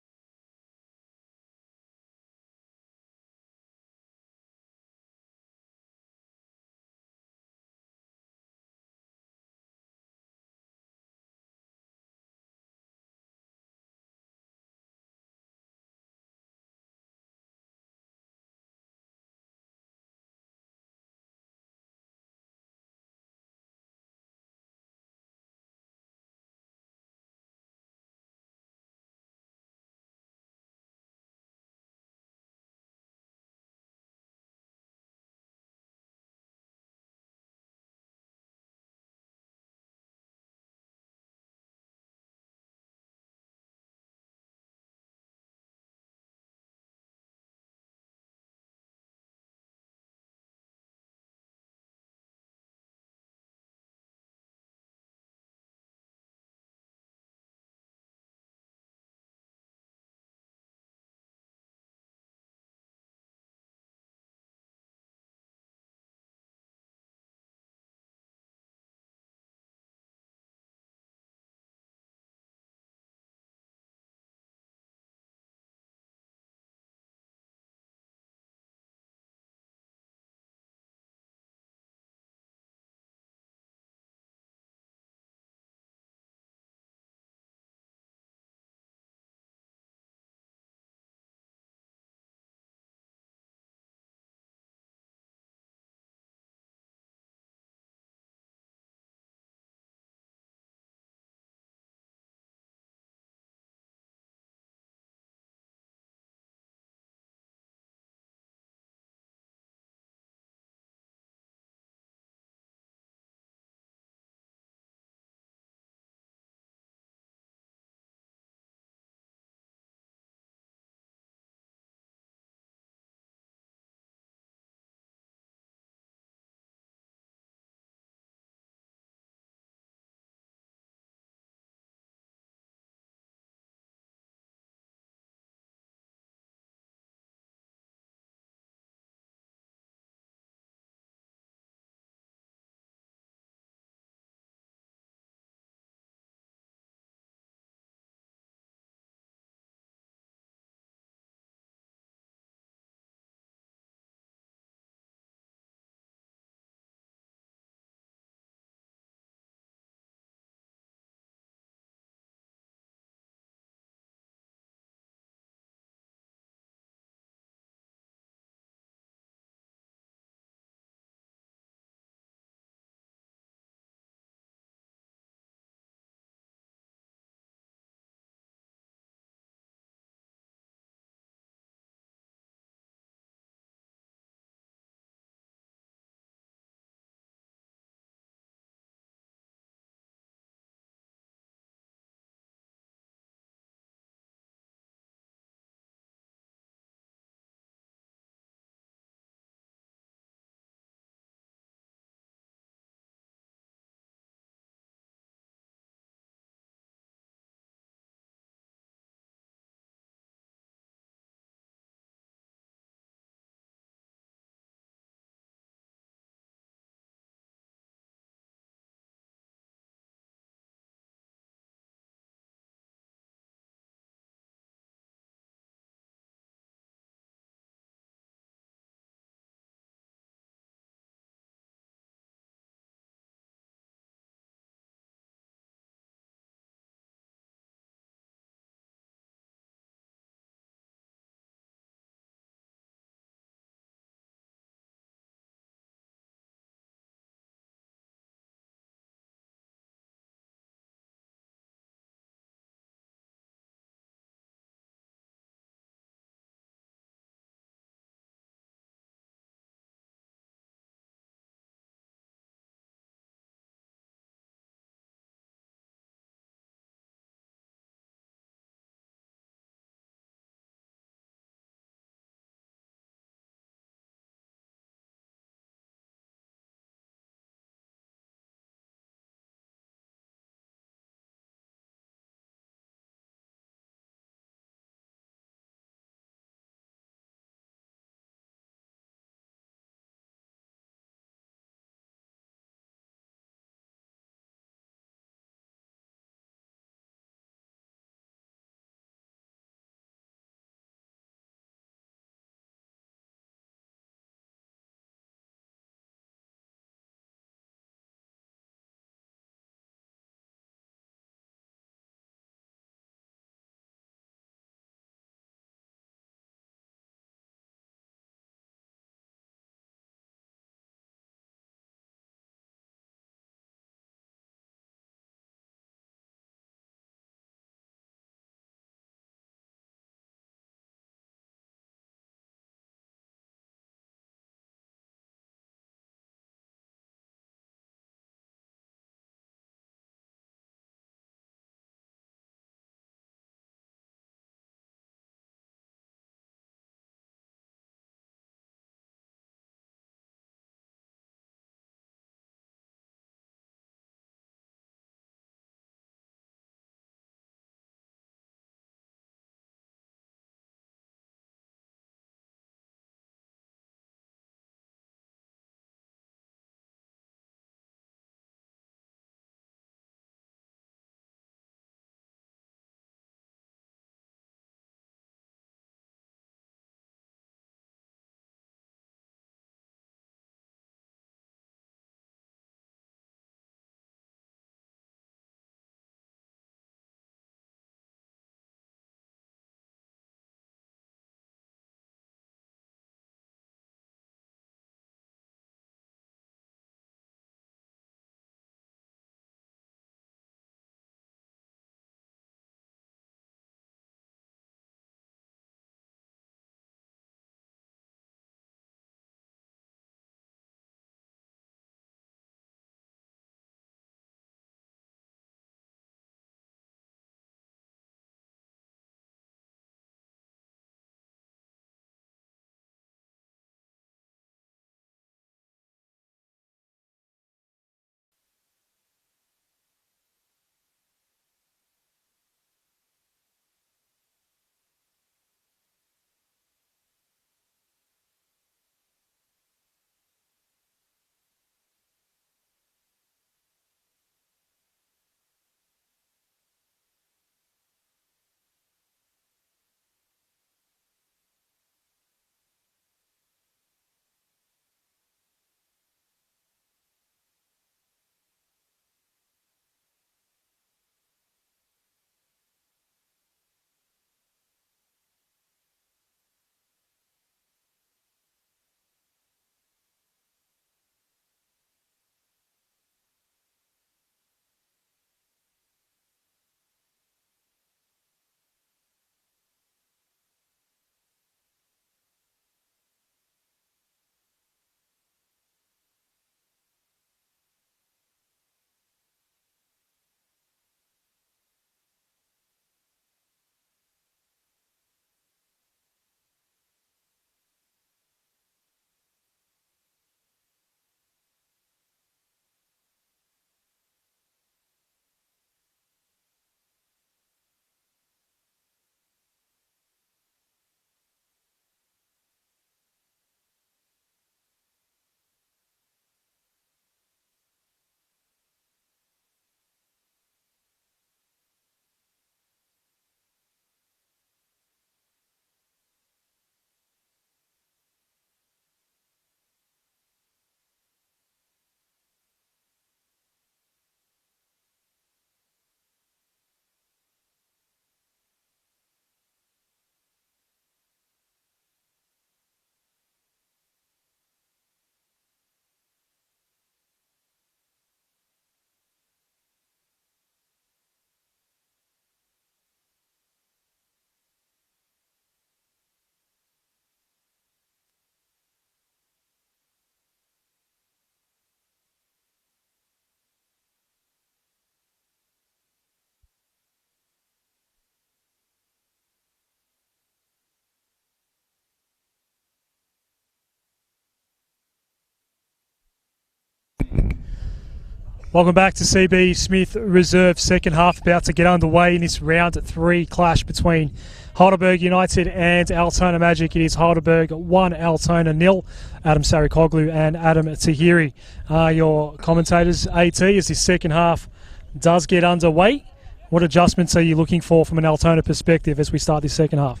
Welcome back to CB Smith Reserve. Second half about to get underway in this round 3 clash between Heidelberg United and Altona Magic. It is Heidelberg 1, Altona 0. Adam Sarikoglu and Adam Tahiri are your commentators. AT, as this second half does get underway, what adjustments are you looking for from an Altona perspective as we start this second half?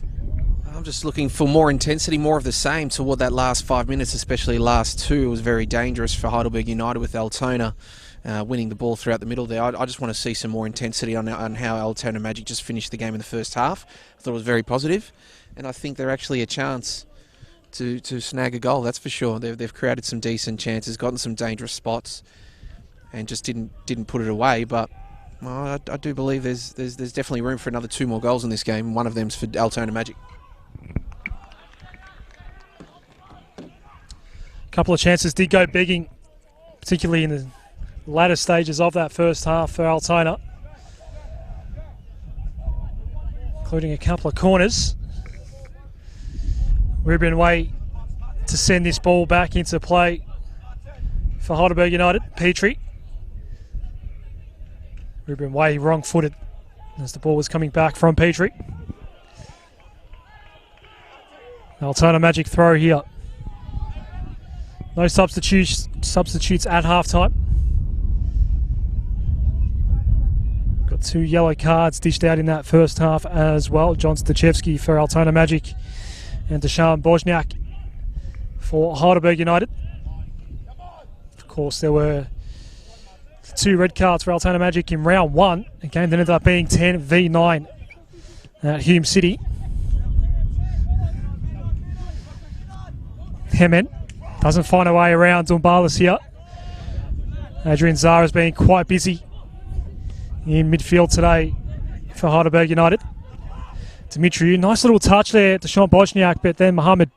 I'm just looking for more intensity, more of the same toward that last 5 minutes, especially last 2. It was very dangerous for Heidelberg United with Altona winning the ball throughout the middle there. I just want to see some more intensity on how Altona Magic just finished the game in the first half. I thought it was very positive, and I think they're actually a chance to snag a goal, that's for sure. They've created some decent chances, gotten some dangerous spots, and just didn't put it away. But well, I do believe there's definitely room for another 2 more goals in this game. One of them's for Altona Magic. A couple of chances did go begging, particularly in the latter stages of that first half for Altona, including a couple of corners. Ruben Way to send this ball back into play for Heidelberg United. Petrie. Ruben Way wrong-footed as the ball was coming back from Petrie. Altona Magic throw here. No substitutes at halftime. Got 2 yellow cards dished out in that first half as well. John Stachevski for Altona Magic and Dusan Bozniak for Heidelberg United. Of course, there were 2 red cards for Altona Magic in round 1. The game that ended up being 10v9 at Hume City. Hemen doesn't find a way around Dumbalis here. Adrian Zara's been quite busy in midfield today for Heidelberg United. Dimitriou, nice little touch there to Sean Bozniak, but then Mohammed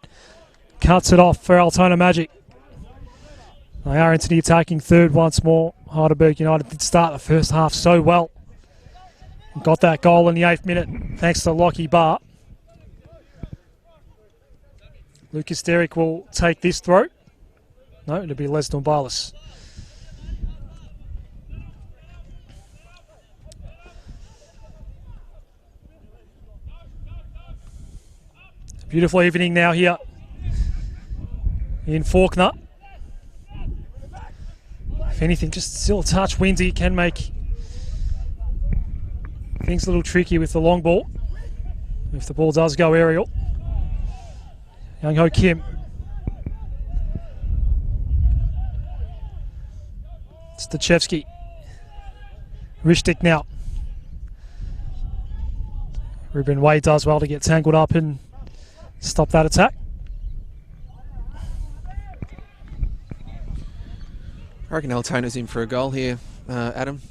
cuts it off for Altona Magic. They are into the attacking third once more. Heidelberg United did start the first half so well. Got that goal in the 8th minute thanks to Lockie Barr. Lucas Derrick will take this throw. No, it'll be Les Dumbalis. Beautiful evening now here in Faulkner. If anything, just still a touch windy, can make things a little tricky with the long ball if the ball does go aerial. Young Ho Kim. Stachevski. Rishtik now. Ruben Way does well to get tangled up and stop that attack. I reckon Altona's in for a goal here, Adam.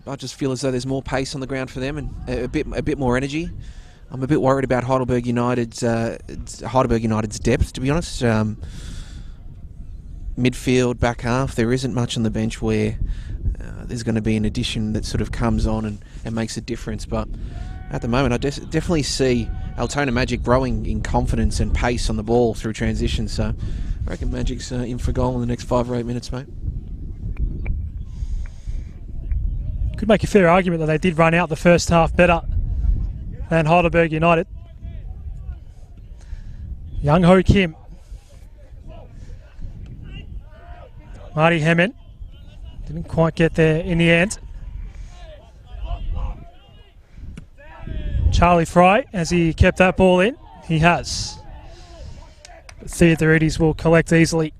I just feel as though there's more pace on the ground for them and a bit more energy. I'm a bit worried about Heidelberg United's depth, to be honest. Midfield, back half, there isn't much on the bench where there's going to be an addition that sort of comes on and makes a difference. But at the moment, I definitely see Altona Magic growing in confidence and pace on the ball through transition. So I reckon Magic's in for goal in the next 5 or 8 minutes, mate. Could make a fair argument that they did run out the first half better than Heidelberg United. Young Ho Kim. Marty Hemen didn't quite get there in the end. Charlie Fry, has he kept that ball in? He has. But Theodoridis will collect easily.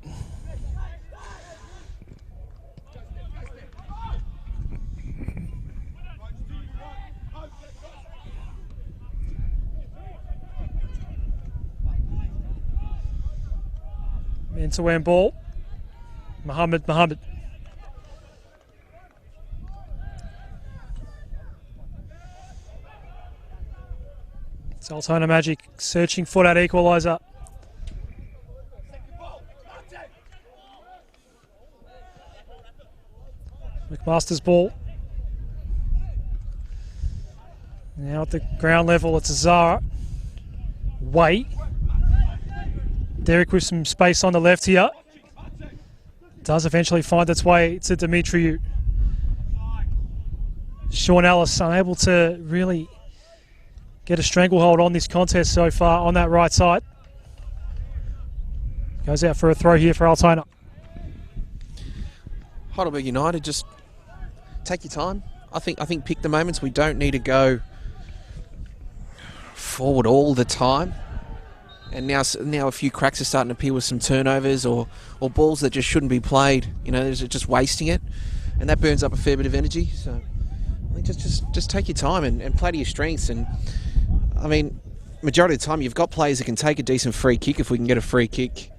End-to-end ball. Mohammed. It's Altona Magic searching for that equaliser. McMaster's ball. Now at the ground level, it's Zara. Way. Derek with some space on the left here. Does eventually find its way to Dimitriou. Sean Ellis unable to really get a stranglehold on this contest so far on that right side. Goes out for a throw here for Altona. Heidelberg United, just take your time. I think pick the moments. We don't need to go forward all the time. And now a few cracks are starting to appear with some turnovers or balls that just shouldn't be played. You know, they're just wasting it, and that burns up a fair bit of energy. So I think just take your time and play to your strengths. And I mean, majority of the time you've got players that can take a decent free kick if we can get a free kick.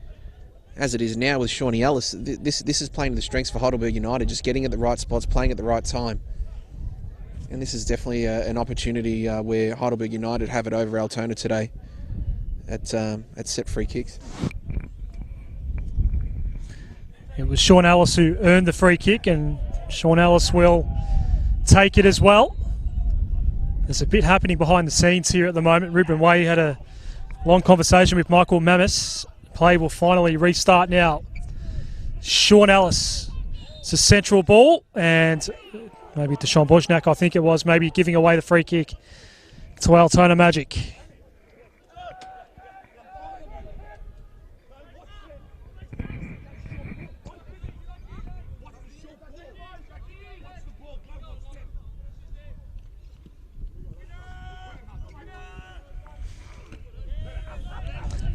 As it is now with Shawnee Ellis, this is playing to the strengths for Heidelberg United, just getting at the right spots, playing at the right time. And this is definitely an opportunity where Heidelberg United have it over Altona today at set free kicks. It was Sean Ellis who earned the free kick, and Sean Ellis will take it as well. There's a bit happening behind the scenes here at the moment. Ruben Way had a long conversation with Michael Mamis. Play will finally restart now. Sean Ellis. It's a central ball, and maybe to Sean Bojnak, I think it was, maybe giving away the free kick to Altona Magic.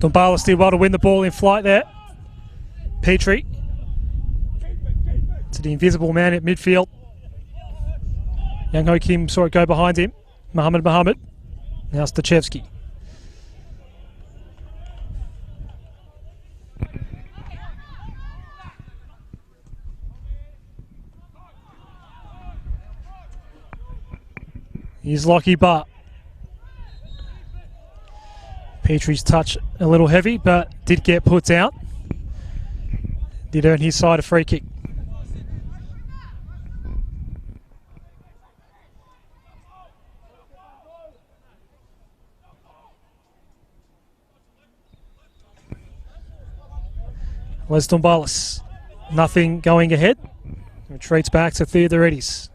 Dombala did well to win the ball in flight there. Petrie to the invisible man at midfield. Young Ho Kim saw it go behind him. Mohammed. Now Stachevsky. Here's Lockie Butt. Petrie's touch a little heavy, but did get put out. Did earn his side a free kick. Les Dombalis, nothing going ahead. Retreats back to Theodoridis.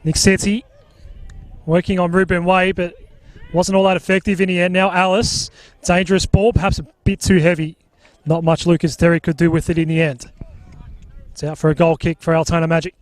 Nick Setti working on Ruben Way, but wasn't all that effective in the end. Now Alice, dangerous ball, perhaps a bit too heavy. Not much Lucas Derry could do with it in the end. It's out for a goal kick for Altona Magic.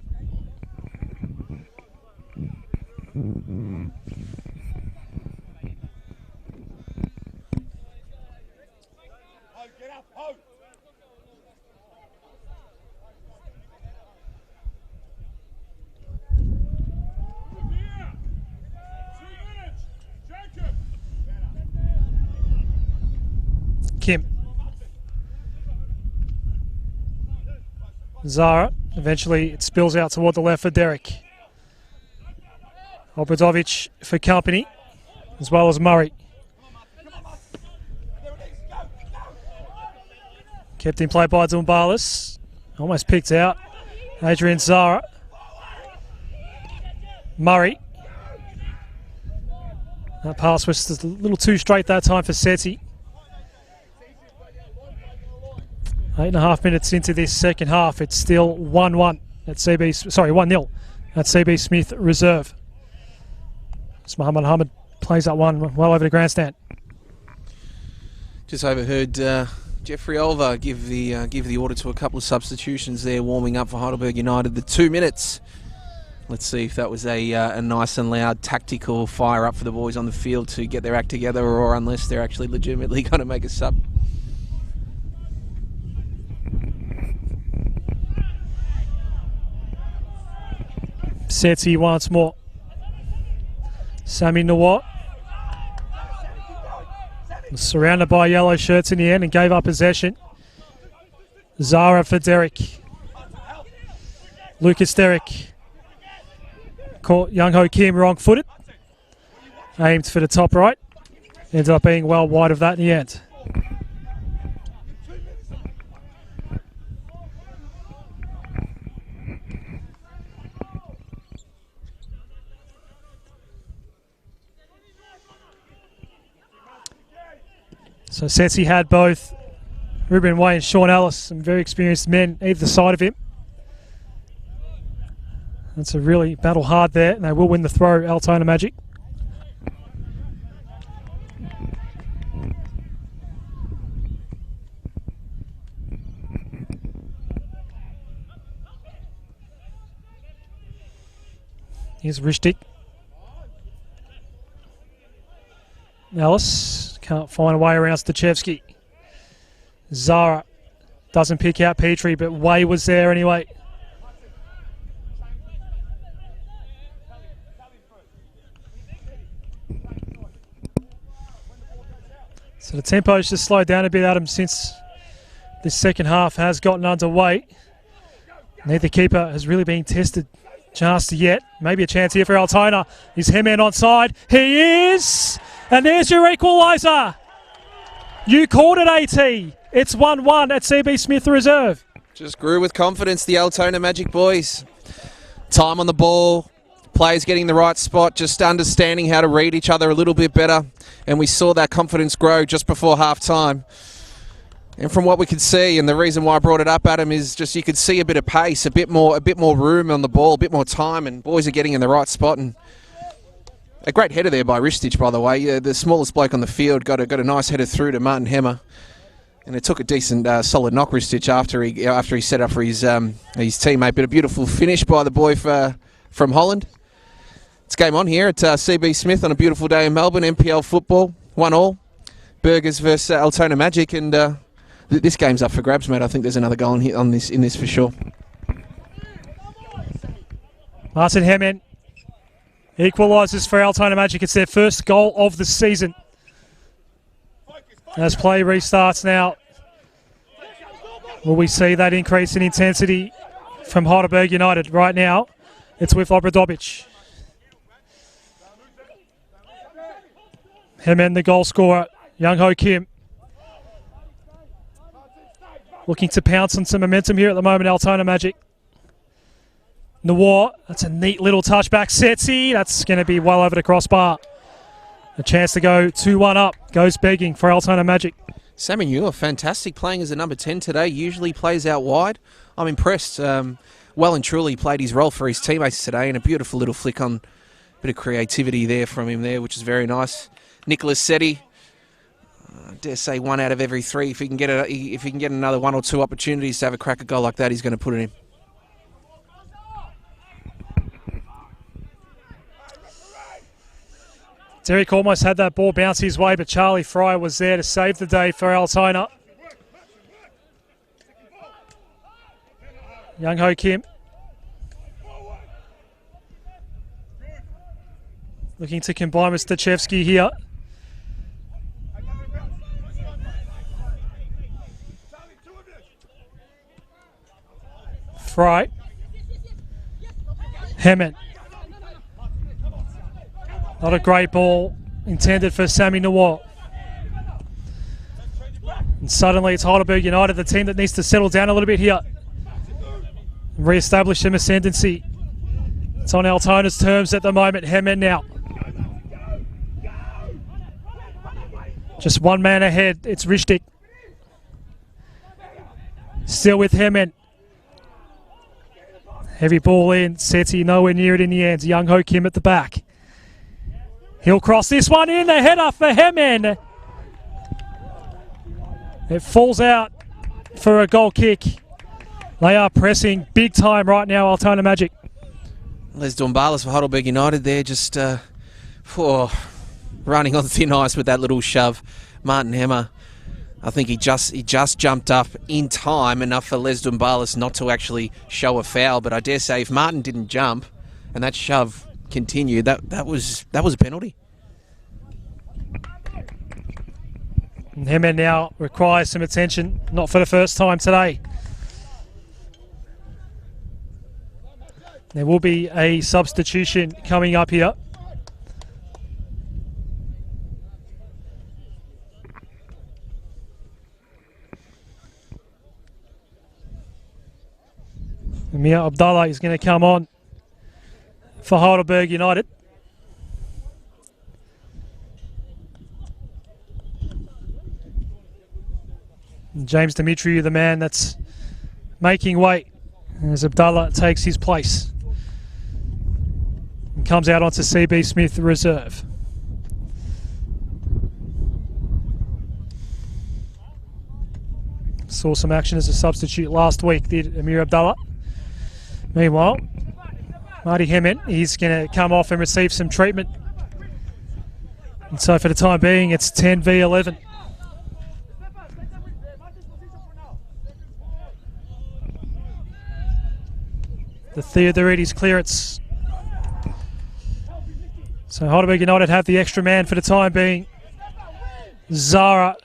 Kim. Zara. Eventually it spills out toward the left for Derek. Obradovic for company, as well as Murray. Kept in play by Dumbalis. Almost picked out. Adrian Zara. Murray. That pass was just a little too straight that time for Setti. 8.5 minutes into this second half, it's still 1-1 at 1-0 at CB Smith Reserve. As Mohammed plays that one well over the grandstand. Just overheard Jeffrey Oliver give the order to a couple of substitutions there, warming up for Heidelberg United. The 2 minutes. Let's see if that was a nice and loud tactical fire up for the boys on the field to get their act together, or unless they're actually legitimately going to make a sub. Setti once more. Sami Nawat was surrounded by yellow shirts in the end and gave up possession. Zara for Derek. Lucas Derek caught Young Ho Kim wrong-footed. Aimed for the top right. Ended up being well wide of that in the end. So Setsi had both Ruben Way and Sean Ellis, some very experienced men either side of him. That's a really battle hard there, and they will win the throw, Altona Magic. Here's Rishtik. Ellis can't find a way around Stachevski. Zara doesn't pick out Petrie, but Way was there anyway. So the tempo's just slowed down a bit, Adam, since this second half has gotten underway. Neither keeper has really been tested just yet. Maybe a chance here for Altona. Is Hemen onside? He is! And there's your equaliser. You called it, AT. It's 1-1 at CB Smith Reserve. Just grew with confidence, the Altona Magic boys. Time on the ball, players getting the right spot, just understanding how to read each other a little bit better. And we saw that confidence grow just before half-time. And from what we could see, and the reason why I brought it up, Adam, is just you could see a bit of pace, a bit more room on the ball, a bit more time, and boys are getting in the right spot. And a great header there by Ristich, by the way. The smallest bloke on the field got a nice header through to Martin Hemmer. And it took a decent, solid knock, Ristich, after he set up for his teammate. But a beautiful finish by the boy from Holland. It's game on here at CB Smith on a beautiful day in Melbourne. NPL football, 1-1. Burgers versus Altona Magic, and this game's up for grabs, mate. I think there's another goal in this for sure. Martin Hemen equalises for Altona Magic. It's their first goal of the season. As play restarts now, will we see that increase in intensity from Heidelberg United? Right now, it's with Obradovic. Hemen, the goal scorer, Young Ho Kim. Looking to pounce on some momentum here at the moment, Altona Magic. Nawar, that's a neat little touchback. Setsi, that's going to be well over the crossbar. A chance to go 2-1 up. Goes begging for Altona Magic. Sammy Muir, fantastic playing as a number 10 today. Usually plays out wide. I'm impressed. Well and truly played his role for his teammates today, and a beautiful little flick on. Bit of creativity there from him there, which is very nice. Nicholas Setti, I dare say 1 out of every 3. If he can get another 1 or 2 opportunities to have a crack at goal like that, he's going to put it in. Derek almost had that ball bounce his way, but Charlie Fry was there to save the day for Altona. Young Ho Kim. Looking to combine with Stachevski here. Fry. Hemen. Not a great ball intended for Sammy Nawar. And suddenly it's Heidelberg United, the team that needs to settle down a little bit here. Re-establish some ascendancy. It's on Altona's terms at the moment. Hemen now. Just one man ahead. It's Rishtik. Still with Hemen. Heavy ball in. Setsi nowhere near it in the end. Young Ho Kim at the back. He'll cross this one in. A header for Hemen. It falls out for a goal kick. They are pressing big time right now, Altona Magic. Les Dombalis for Heidelberg United there, just running on thin ice with that little shove. Martin Hemmer, I think he just jumped up in time enough for Les Dombalis not to actually show a foul. But I dare say if Martin didn't jump and that shove continued, that was a penalty. And Hemen now requires some attention, not for the first time today. There will be a substitution coming up here. Amir Abdallah is going to come on for Heidelberg United. James Dimitriou, the man that's making weight, as Abdallah takes his place and comes out onto CB Smith reserve. Saw some action as a substitute last week, did Amir Abdallah. Meanwhile, Marty Hemmant, he's going to come off and receive some treatment. And so for the time being, it's 10 v 11. The Theodorides clearance. So Heidelberg United have the extra man for the time being. Zara.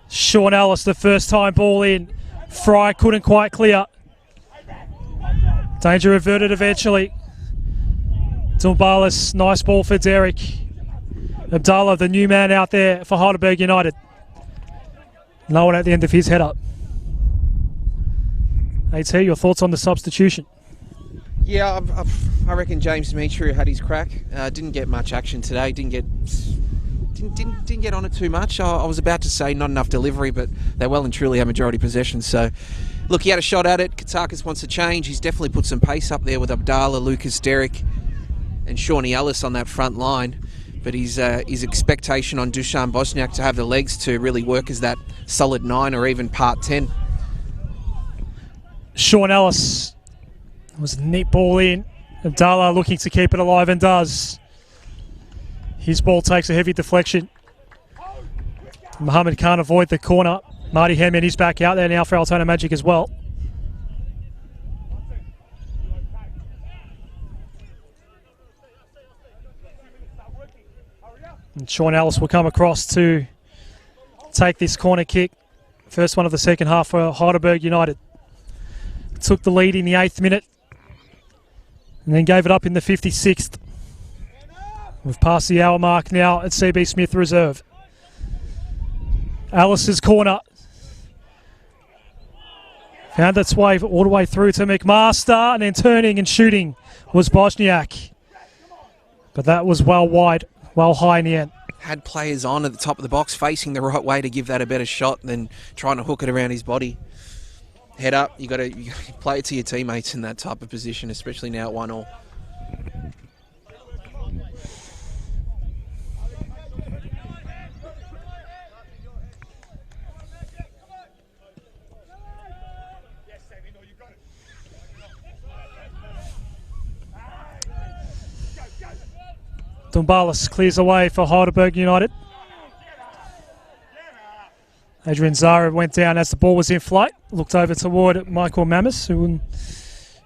Sean Ellis, the first time ball in. Fry couldn't quite clear. Danger averted eventually. Dumbalis, nice ball for Derek. Abdallah, the new man out there for Heidelberg United. No one at the end of his header. AT, your thoughts on the substitution? Yeah, I reckon James Dimitriou had his crack. Didn't get much action today. Didn't get on it too much. I was about to say not enough delivery, but they well and truly have majority possession. So, look, he had a shot at it. Katakis wants to change. He's definitely put some pace up there with Abdallah, Lucas, Derek, and Shawnee Ellis on that front line. But his expectation on Dusan Bosniak to have the legs to really work as that solid 9 or even part 10. Sean Ellis was a neat ball in. Abdallah looking to keep it alive and does. His ball takes a heavy deflection. Mohammed can't avoid the corner. Marty Hemmant is back out there now for Altona Magic as well. And Sean Ellis will come across to take this corner kick. First one of the second half for Heidelberg United. Took the lead in the 8th minute and then gave it up in the 56th. We've passed the hour mark now at CB Smith Reserve. Alice's corner. Found its way all the way through to McMaster, and then turning and shooting was Bosniak. But that was well wide, well high in the end. Had players on at the top of the box facing the right way to give that a better shot than trying to hook it around his body. Head up, you got to play it to your teammates in that type of position, especially now at 1-1. Dumbalis clears away for Heidelberg United. Adrian Zara went down as the ball was in flight. Looked over toward Michael Mamis, who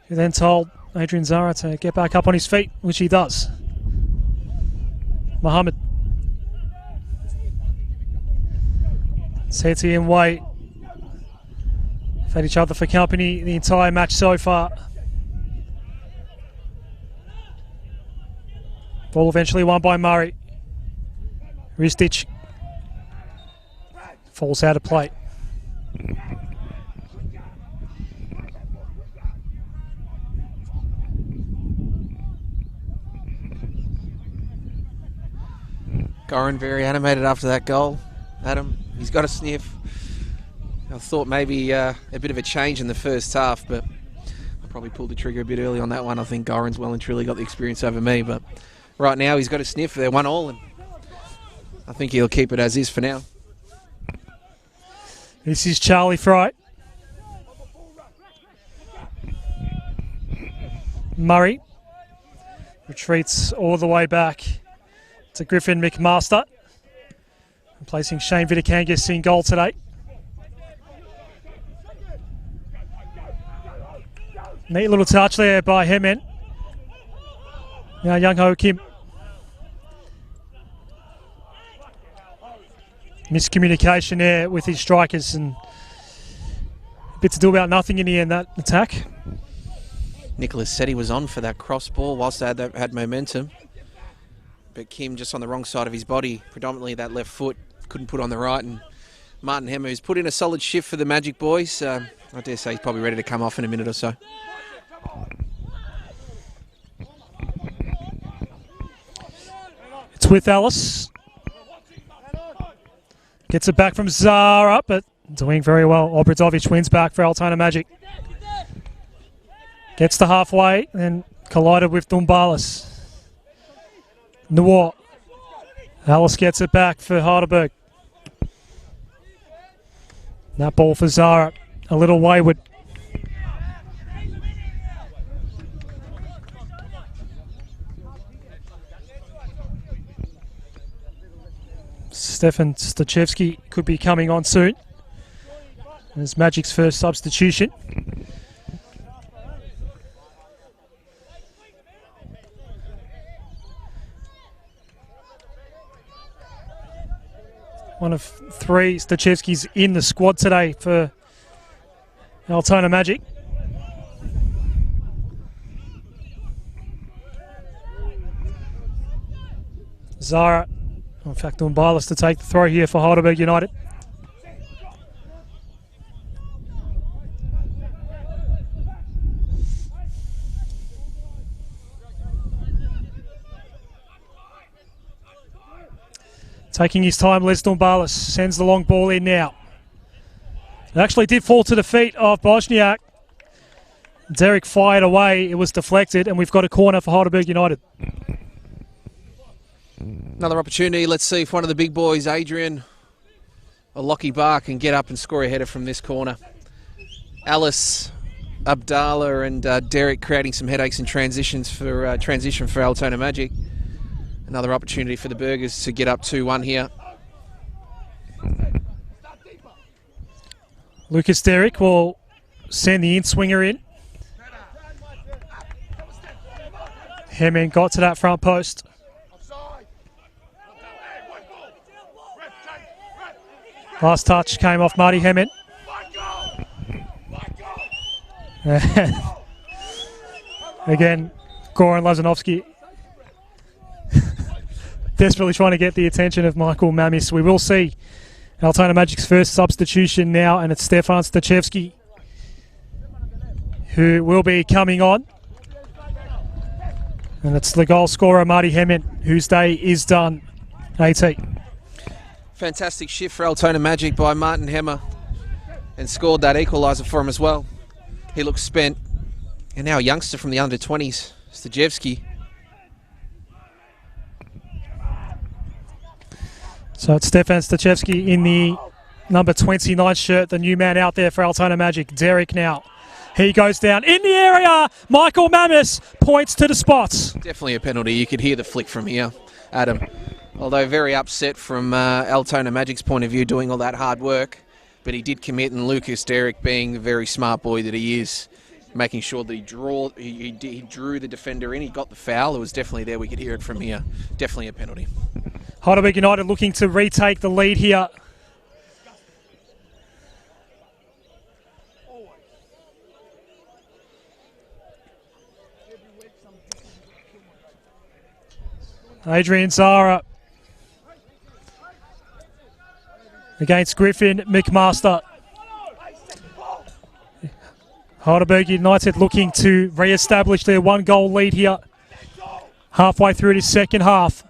then told Adrian Zara to get back up on his feet, which he does. Mohammed. Seti and Way have had each other for company the entire match so far. Ball eventually won by Murray. Ristic falls out of play. Goran very animated after that goal. Adam, he's got a sniff. I thought maybe a bit of a change in the first half, but I probably pulled the trigger a bit early on that one. I think Goran's well and truly got the experience over me, but right now he's got a sniff. They're 1-1, and I think he'll keep it as is for now. This is Charlie Fry. Murray retreats all the way back to Griffin McMaster, replacing Shane Vitikangas in goal today. Neat little touch there by Hemmant. Now Young Ho Kim. Miscommunication there with his strikers, and a bit to do about nothing in the end, that attack. Nicholas said he was on for that cross ball whilst they had momentum. But Kim just on the wrong side of his body, predominantly that left foot, couldn't put on the right. And Martin Hemmer, who's put in a solid shift for the Magic boys. I dare say he's probably ready to come off in a minute or so. It's with Ellis. Gets it back from Zara, but doing very well. Obradovic wins back for Altona Magic. Gets to halfway, then collided with Dumbalis. Noor. Alice gets it back for Heidelberg. That ball for Zara, a little wayward. Stefan Stachevski could be coming on soon. It's Magic's first substitution. One of three Stachevskis in the squad today for Altona Magic. Zara, in fact, Dumbalis to take the throw here for Heidelberg United. Taking his time, Les Dumbalis sends the long ball in now. It actually did fall to the feet of Bosniak. Derek fired away, it was deflected, and we've got a corner for Heidelberg United. Another opportunity. Let's see if one of the big boys, Adrian or Lockie Barr, can get up and score a header from this corner. Alice, Abdallah and Derek creating some headaches and transition for Altona Magic. Another opportunity for the Burgers to get up 2-1 here. Lucas Derrick will send the in-swinger in. Hemen got to that front post. Last touch came off Marty Hemen. Again, Goran Lazanovsky desperately trying to get the attention of Michael Mamis. We will see Altona Magic's first substitution now, and it's Stefan Stachevski who will be coming on. And it's the goal scorer, Marty Hemen, whose day is done. 18. Fantastic shift for Altona Magic by Martin Hemmer, and scored that equaliser for him as well. He looks spent. And now a youngster from the under-20s, Stachevski. So it's Stefan Stachevski in the number 29 shirt, the new man out there for Altona Magic. Derek now. He goes down in the area. Michael Mamis points to the spots. Definitely a penalty. You could hear the flick from here, Adam. Although very upset from Altona Magic's point of view, doing all that hard work. But he did commit, and Lucas Derrick, being the very smart boy that he is, making sure that he drew the defender in. He got the foul. It was definitely there. We could hear it from here. Definitely a penalty. Heidelberg United looking to retake the lead here. Adrian Zara against Griffin McMaster. Heidelberg United looking to re-establish their one-goal lead here halfway through this second half.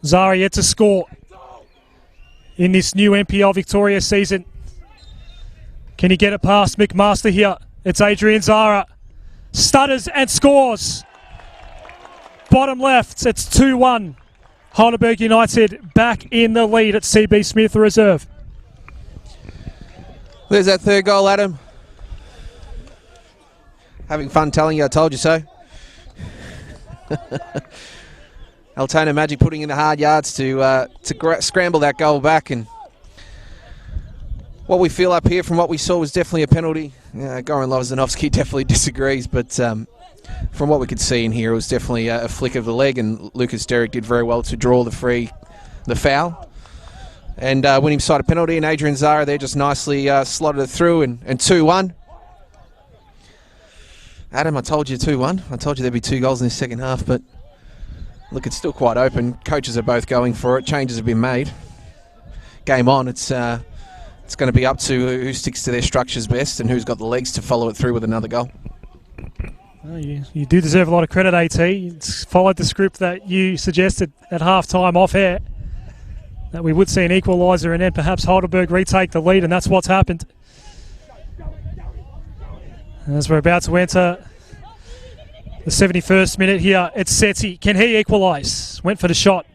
Zara yet to score in this new NPL Victoria season. Can he get it past McMaster here? It's Adrian Zara. Stutters and scores. Bottom left, it's 2-1. Heidelberg United back in the lead at CB Smith Reserve. There's that third goal, Adam. Having fun telling you I told you so. Altona Magic putting in the hard yards to scramble that goal back, and what we feel up here from what we saw was definitely a penalty. Goran Lazanovsky definitely disagrees, but from what we could see in here, it was definitely a flick of the leg, and Lucas Derrick did very well to draw the foul and win himside a penalty, and Adrian Zara there just nicely slotted it through, and 2-1. Adam, I told you 2-1. I told you there'd be 2 goals in this second half, but look, it's still quite open. Coaches are both going for it. Changes have been made. Game on. It's going to be up to who sticks to their structures best and who's got the legs to follow it through with another goal. Well, you do deserve a lot of credit, AT. It's followed the script that you suggested at half-time off air. that we would see an equaliser and then perhaps Heidelberg retake the lead, and that's what's happened. As we're about to enter the 71st minute here, it's Seti. Can he equalise? Went for the shot.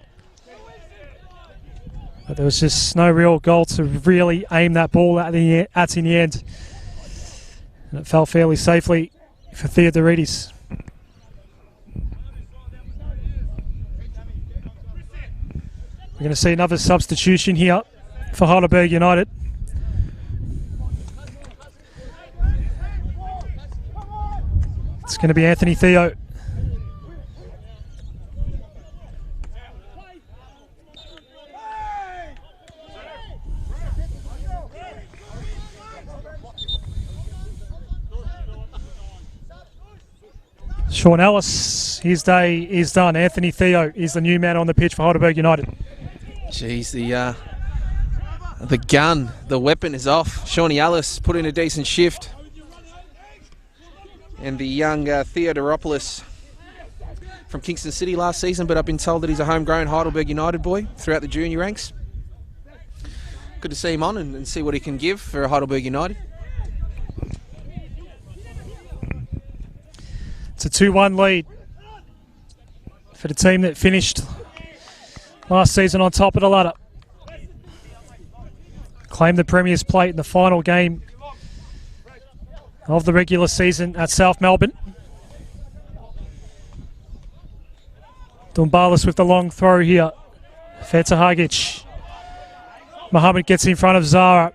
But there was just no real goal to really aim that ball at in the end. And it fell fairly safely for Theodorides. We're going to see another substitution here for Heidelberg United. It's going to be Anthony Theo. Sean Ellis, his day is done. Anthony Theo is the new man on the pitch for Heidelberg United. Jeez, the gun, the weapon is off. Shawnee Ellis put in a decent shift. And the young Theodoropoulos from Kingston City last season, but I've been told that he's a homegrown Heidelberg United boy throughout the junior ranks. Good to see him on and see what he can give for Heidelberg United. It's a 2-1 lead for the team that finished last season on top of the ladder. Claimed the Premier's Plate in the final game of the regular season at South Melbourne. Dumbalis with the long throw here. Fetahagic. Mohammed gets in front of Zara.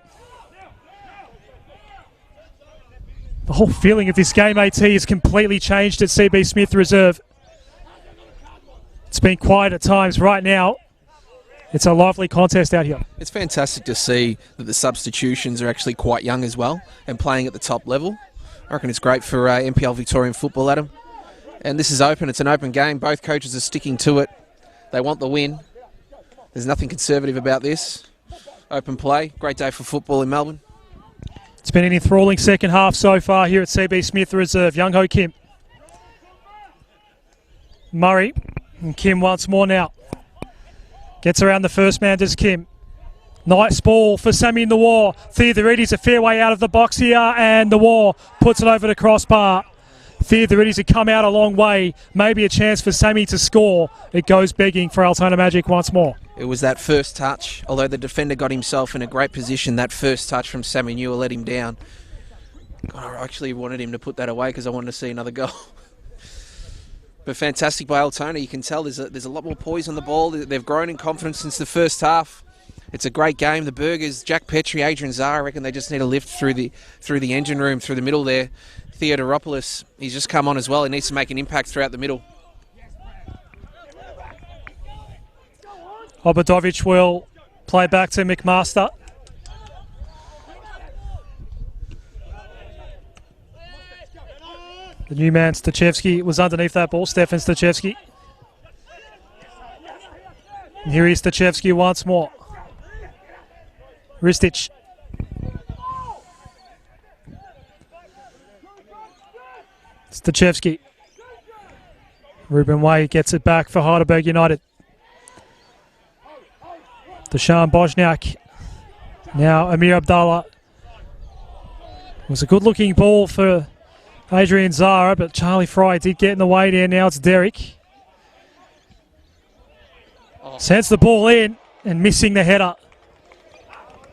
The whole feeling of this game, AT, has completely changed at CB Smith Reserve. It's been quiet at times. Right now, it's a lively contest out here. It's fantastic to see that the substitutions are actually quite young as well and playing at the top level. I reckon it's great for NPL Victorian football, Adam. And this is open. It's an open game. Both coaches are sticking to it. They want the win. There's nothing conservative about this. Open play. Great day for football in Melbourne. It's been an enthralling second half so far here at CB Smith Reserve. Young Ho Kim. Murray. And Kim once more now. Gets around the first man, does Kim. Nice ball for Sammy Nawar. Theodorides a fair way out of the box here, and Nawar puts it over the crossbar. Theodorides had come out a long way. Maybe a chance for Sammy to score. It goes begging for Altona Magic once more. It was that first touch. Although the defender got himself in a great position, that first touch from Sammy Newell let him down. God, I actually wanted him to put that away because I wanted to see another goal. But fantastic by Altona. You can tell there's a lot more poise on the ball. They've grown in confidence since the first half. It's a great game. The Burgers, Jack Petrie, Adrian Zara, I reckon they just need a lift through the engine room, through the middle there. Theodoropoulos, he's just come on as well. He needs to make an impact throughout the middle. Obradovic will play back to McMaster. The new man, Stachevski, was underneath that ball. Stefan Stachevski. And here is Stachevski once more. Ristic. Stachevski. Ruben Way gets it back for Heidelberg United. Deshaun Bosniak. Now Amir Abdallah. It was a good looking ball for Adrian Zara, but Charlie Fry did get in the way there. Now it's Derek. Sends the ball in and missing the header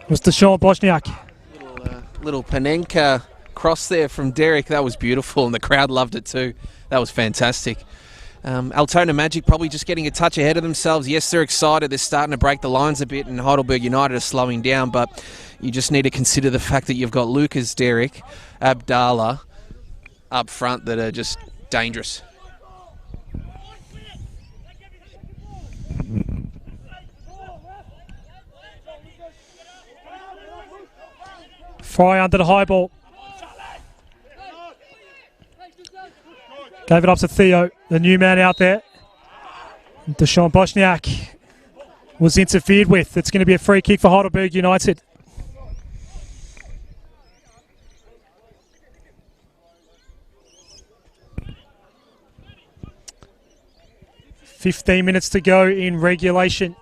was Deshaun Bosniak. Little Panenka cross there from Derek. That was beautiful, and the crowd loved it too. That was fantastic. Altona Magic probably just getting a touch ahead of themselves. Yes, they're excited. They're starting to break the lines a bit, and Heidelberg United are slowing down, but you just need to consider the fact that you've got Lucas, Derek, Abdallah up front that are just dangerous. Fry under the high ball. Gave it up to Theo, the new man out there. Deshaun Bosniak was interfered with. It's going to be a free kick for Heidelberg United. .15 minutes to go in regulation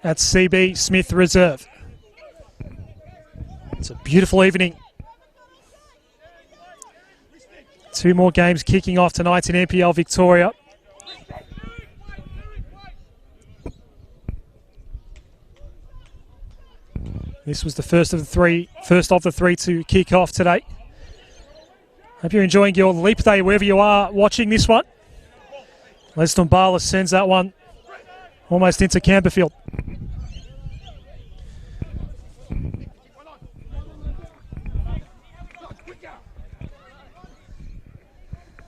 at CB Smith Reserve. It's a beautiful evening. 2 more games kicking off tonight in NPL Victoria. This was the first of the three to kick off today. Hope you're enjoying your leap day wherever you are watching this one. Les Dumbalis sends that one almost into Camberfield.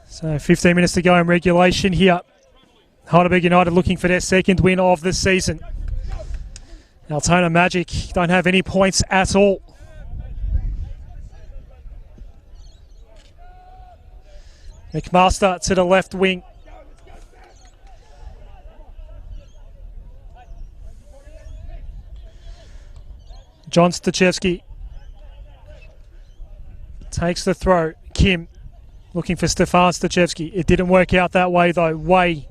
So 15 minutes to go in regulation here. Heidelberg United looking for their second win of the season. Altona Magic don't have any points at all. McMaster to the left wing. John Stachewski takes the throw. Kim looking for Stefan Stachewski. It didn't work out that way though. Way.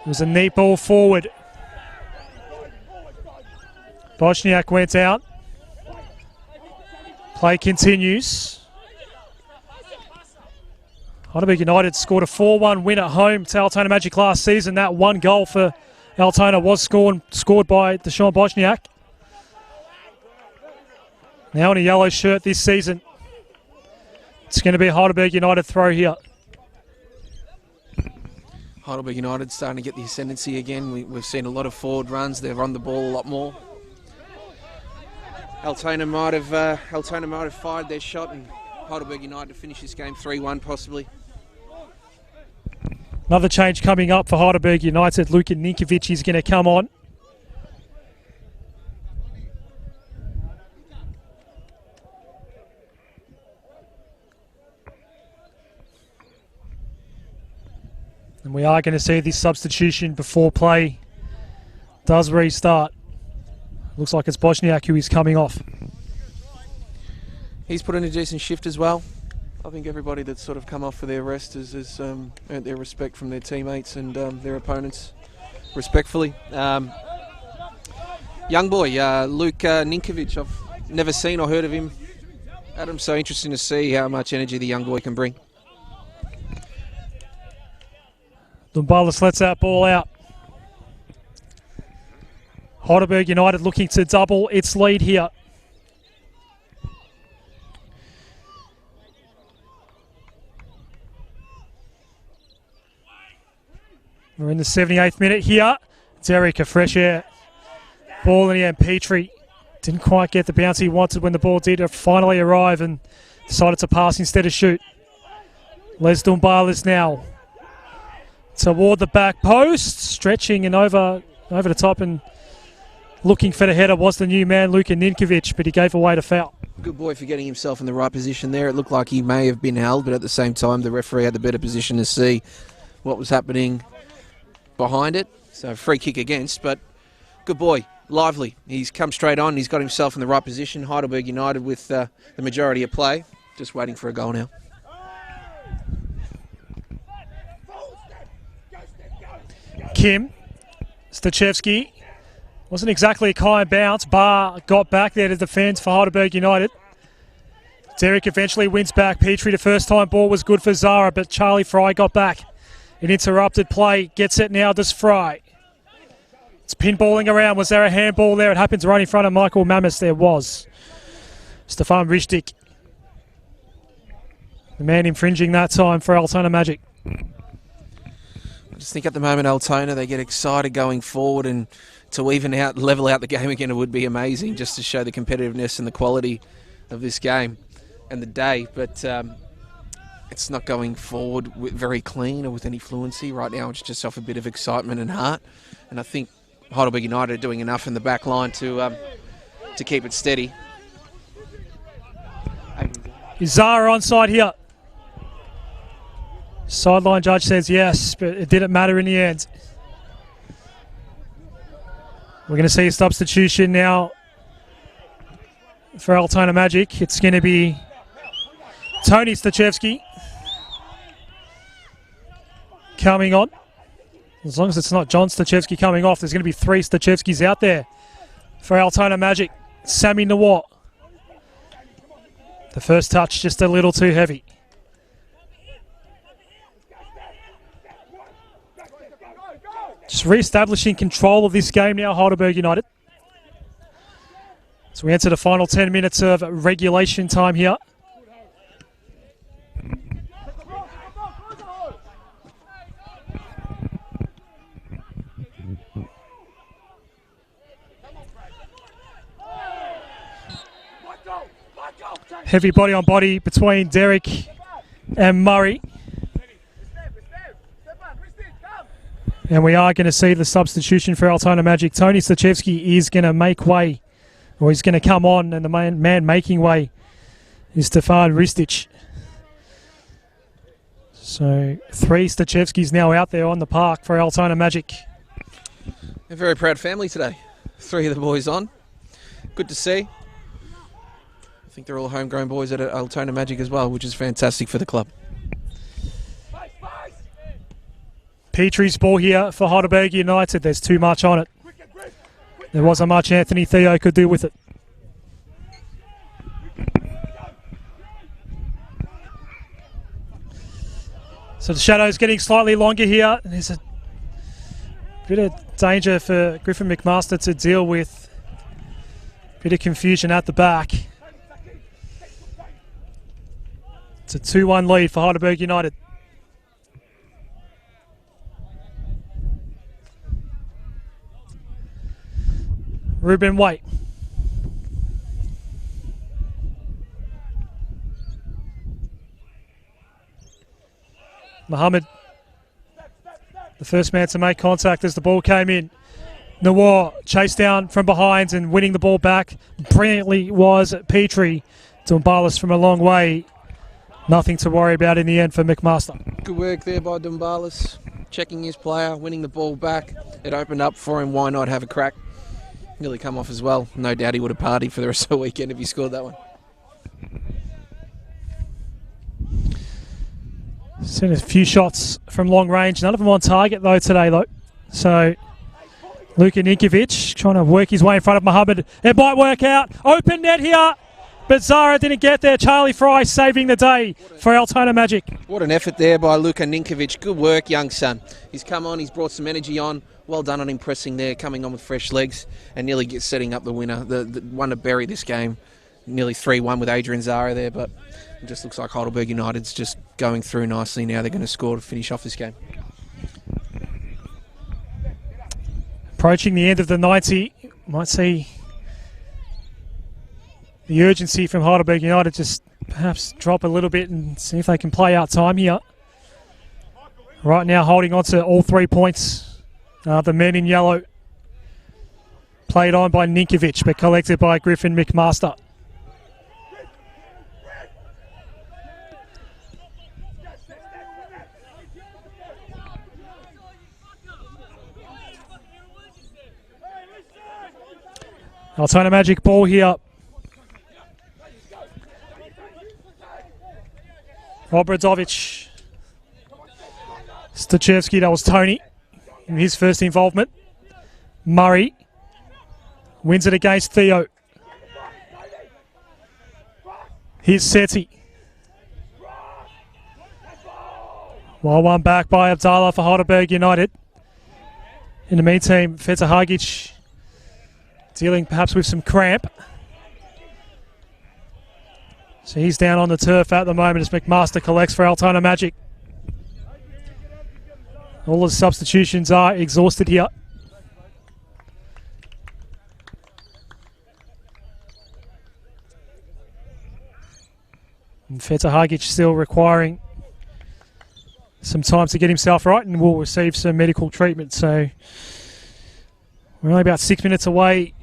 It was a neat ball forward. Bosniak went out. Play continues. Heidelberg United scored a 4-1 win at home to Altona Magic last season. That one goal for Altona was scored by Deshaun Bosniak. Now in a yellow shirt this season. It's going to be a Heidelberg United throw here. Heidelberg United starting to get the ascendancy again. We've seen a lot of forward runs. They've run the ball a lot more. Altona might have fired their shot, and Heidelberg United to finish this game 3-1 possibly. Another change coming up for Heidelberg United. Luka Ninkovic is going to come on. And we are going to see this substitution before play does restart. Looks like it's Bosniak who is coming off. He's put in a decent shift as well. I think everybody that's sort of come off for their rest has earned their respect from their teammates and their opponents respectfully. Young boy, Luka Ninkovic, I've never seen or heard of him. Adam, so interesting to see how much energy the young boy can bring. Dumbalis lets that ball out. Heidelberg United looking to double its lead here. We're in the 78th minute here. Derek, a fresh air. Ball in the end. Petrie didn't quite get the bounce he wanted when the ball did finally arrive and decided to pass instead of shoot. Les Dumbalis now toward the back post, stretching and over the top and looking for the header was the new man, Luka Ninkovic, but he gave away the foul. Good boy for getting himself in the right position there. It looked like he may have been held, but at the same time, the referee had the better position to see what was happening behind it. So free kick against, but good boy, lively. He's come straight on. He's got himself in the right position. Heidelberg United with the majority of play. Just waiting for a goal now. Kim Stachewski. Wasn't exactly a kind bounce. Barr got back there to defend for Heidelberg United. Derek eventually wins back. Petrie, the first time ball was good for Zara, but Charlie Fry got back. An interrupted play. Gets it now, does Fry. It's pinballing around. Was there a handball there? It happens right in front of Michael Mammis. There was. Stefan Ristic. The man infringing that time for Altona Magic. I just think at the moment Altona, they get excited going forward, and to level out the game again, it would be amazing just to show the competitiveness and the quality of this game and the day. But it's not going forward very clean or with any fluency. Right now it's just off a bit of excitement and heart. And I think Heidelberg United are doing enough in the back line to keep it steady. Is Zara onside here? Sideline judge says yes, but it didn't matter in the end. We're going to see a substitution now for Altona Magic. It's going to be Tony Stachewski coming on. As long as it's not John Stachevski coming off, there's going to be 3 Stachevskis out there for Altona Magic. Sammy Nawar. The first touch just a little too heavy. Just re-establishing control of this game now, Heidelberg United. So we enter the final 10 minutes of regulation time here. Heavy body on body between Derek and Murray. And we are going to see the substitution for Altona Magic. Tony Stachevski is going to make way, or he's going to come on, and the man making way is Stefan Ristic. So 3 Stachevskis now out there on the park for Altona Magic. A very proud family today. 3 of the boys on. Good to see. I think they're all homegrown boys at Altona Magic as well, which is fantastic for the club. Petrie's ball here for Heidelberg United. There's too much on it. There wasn't much Anthony Theo could do with it. So the shadow's getting slightly longer here. There's a bit of danger for Griffin McMaster to deal with. Bit of confusion at the back. It's a 2-1 lead for Heidelberg United. Ruben White. Mohammed, the first man to make contact as the ball came in. Nawar chased down from behind and winning the ball back brilliantly was Petrie. Dumbalis from a long way. Nothing to worry about in the end for McMaster. Good work there by Dumbalis. Checking his player, winning the ball back. It opened up for him. Why not have a crack? Nearly come off as well. No doubt he would have partied for the rest of the weekend if he scored that one. Seen a few shots from long range. None of them on target though today though. So Luka Ninkovic trying to work his way in front of Mohammed. It might work out. Open net here. But Zara didn't get there. Charlie Fry saving the day for Altona Magic. What an effort there by Luka Ninkovic. Good work, young son. He's come on. He's brought some energy on. Well done on him pressing there, coming on with fresh legs and nearly setting up the winner. The one to bury this game. Nearly 3-1 with Adrian Zara there, but it just looks like Heidelberg United's just going through nicely now. They're going to score to finish off this game. Approaching the end of the 90. Might see the urgency from Heidelberg United just perhaps drop a little bit and see if they can play out time here. Right now holding on to all 3 points. The men in yellow played on by Ninkovic but collected by Griffin McMaster. Altona Magic ball here. Obradovic. Stachevski, that was Tony in his first involvement. Murray wins it against Theo. Here's Seti. Well, one back by Abdallah for Heidelberg United. In the meantime, Feta Hagic dealing perhaps with some cramp. So he's down on the turf at the moment as McMaster collects for Altona Magic. All the substitutions are exhausted here. And Feta Hagic still requiring some time to get himself right and will receive some medical treatment. So we're only about 6 minutes away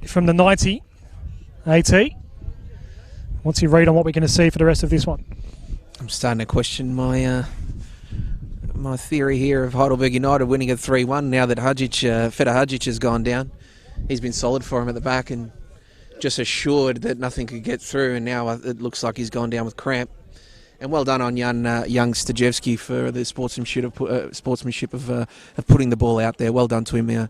from the 90 AT. What's your read on what we're going to see for the rest of this one? I'm starting to question my my theory here of Heidelberg United winning at 3-1 now that Feta Hagic has gone down. He's been solid for him at the back and just assured that nothing could get through, and now it looks like he's gone down with cramp. And well done on young Stajewski for the sportsmanship of putting the ball out there. Well done to him.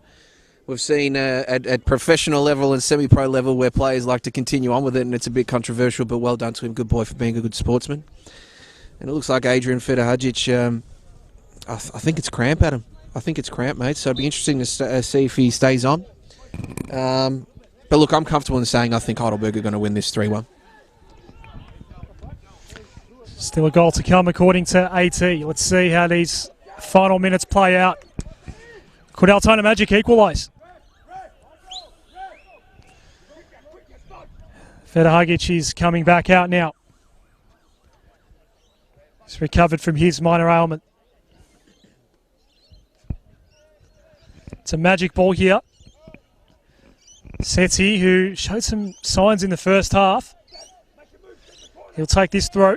We've seen at professional level and semi-pro level where players like to continue on with it, and it's a bit controversial, but well done to him. Good boy for being a good sportsman. And it looks like Adrian Federhajic, I think it's cramp at him. I think it's cramp, mate, so it'll be interesting to see if he stays on. But look, I'm comfortable in saying I think Heidelberg are going to win this 3-1. Still a goal to come according to AT. Let's see how these final minutes play out. Could Altona Magic equalise? Federhajic is coming back out now. He's recovered from his minor ailment. It's a Magic ball here. Seti, who showed some signs in the first half. He'll take this throw.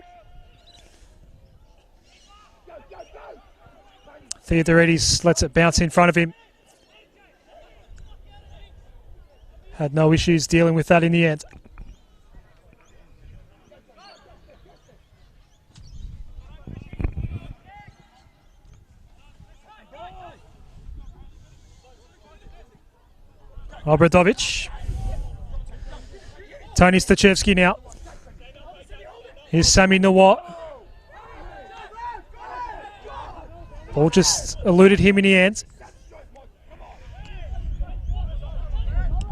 Theodoridis lets it bounce in front of him. Had no issues dealing with that in the end. Obradovic. Tony Stachevski now. Here's Sami Nawat. Ball just eluded him in the end.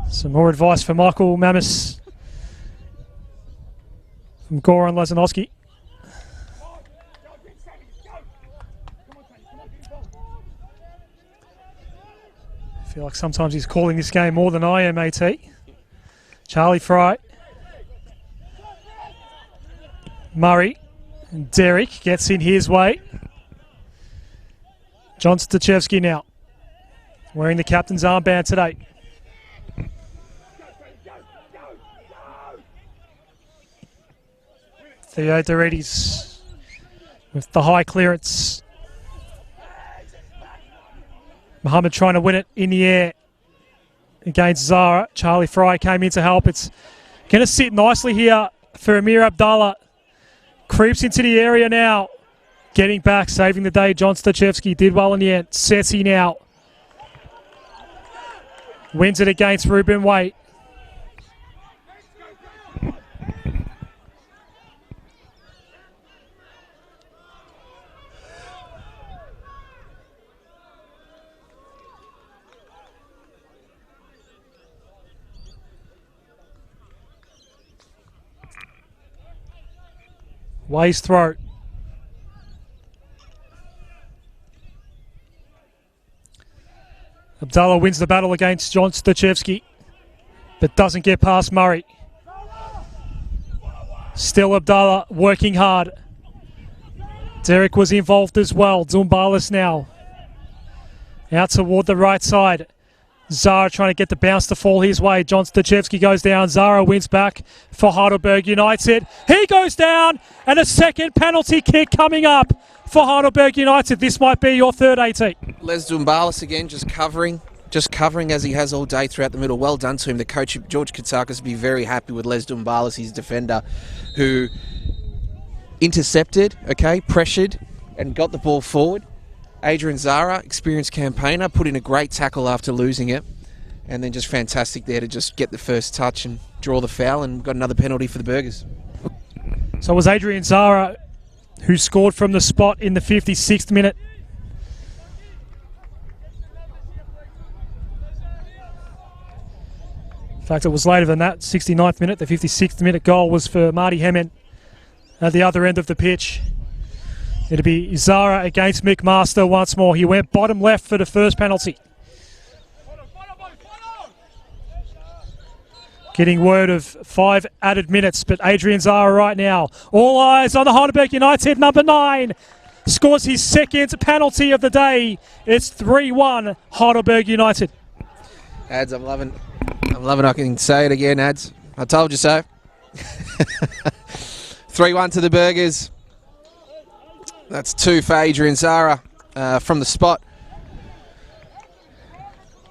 Some more advice for Michael Mamis from Goran Lazanovski. I feel like sometimes he's calling this game more than I am, AT. Charlie Fry. Murray. And Derek gets in his way. John Stachevski now, wearing the captain's armband today. Theodoridis with the high clearance. Mohammed trying to win it in the air against Zara. Charlie Fry came in to help. It's going to sit nicely here for Amir Abdallah. Creeps into the area now. Getting back, saving the day. John Stachevski did well in the end. Seti now. Wins it against Ruben Waite. Wade's throw. Abdallah wins the battle against John Stachevski, but doesn't get past Murray. Still Abdallah working hard. Derek was involved as well. Zumbalis now. Out toward the right side. Zara trying to get the bounce to fall his way. John Stachevski goes down. Zara wins back for Heidelberg United. He goes down, and a second penalty kick coming up for Heidelberg United. This might be your third, AT. Les Zumbalis again, just covering as he has all day throughout the middle. Well done to him. The coach, George Katsakis, will be very happy with Les Zumbalis, his defender, who intercepted, pressured, and got the ball forward. Adrian Zara, experienced campaigner, put in a great tackle after losing it, and then just fantastic there to just get the first touch and draw the foul, and got another penalty for the Burgers. So it was Adrian Zara who scored from the spot in the 56th minute. In fact, it was later than that, 69th minute. The 56th minute goal was for Marty Hemen at the other end of the pitch. It'll be Zara against McMaster once more. He went bottom left for the first penalty. Getting word of 5 added minutes, but Adrian Zara right now. All eyes on the Heidelberg United. Number 9 scores his second penalty of the day. It's 3-1 Heidelberg United. Ads, I'm loving I can say it again, Ads. I told you so. 3-1 to the Burgers. That's 2 for Adrian Zara from the spot.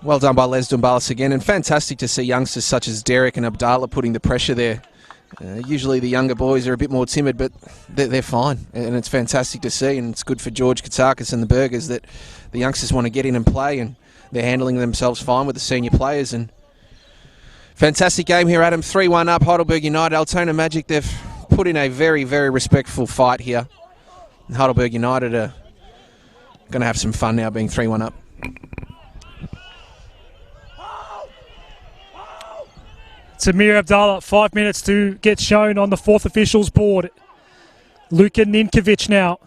Well done by Les Dumbalis again, and fantastic to see youngsters such as Derek and Abdallah putting the pressure there. Usually the younger boys are a bit more timid, but they're fine, and it's fantastic to see, and it's good for George Katsakis and the Burgers that the youngsters want to get in and play, and they're handling themselves fine with the senior players. And fantastic game here, Adam. 3-1 up, Heidelberg United. Altona Magic, they've put in a very, very respectful fight here. And Heidelberg United are going to have some fun now being 3-1 up. Samir Abdallah, 5 minutes to get shown on the fourth officials board. Luka Ninkovic now.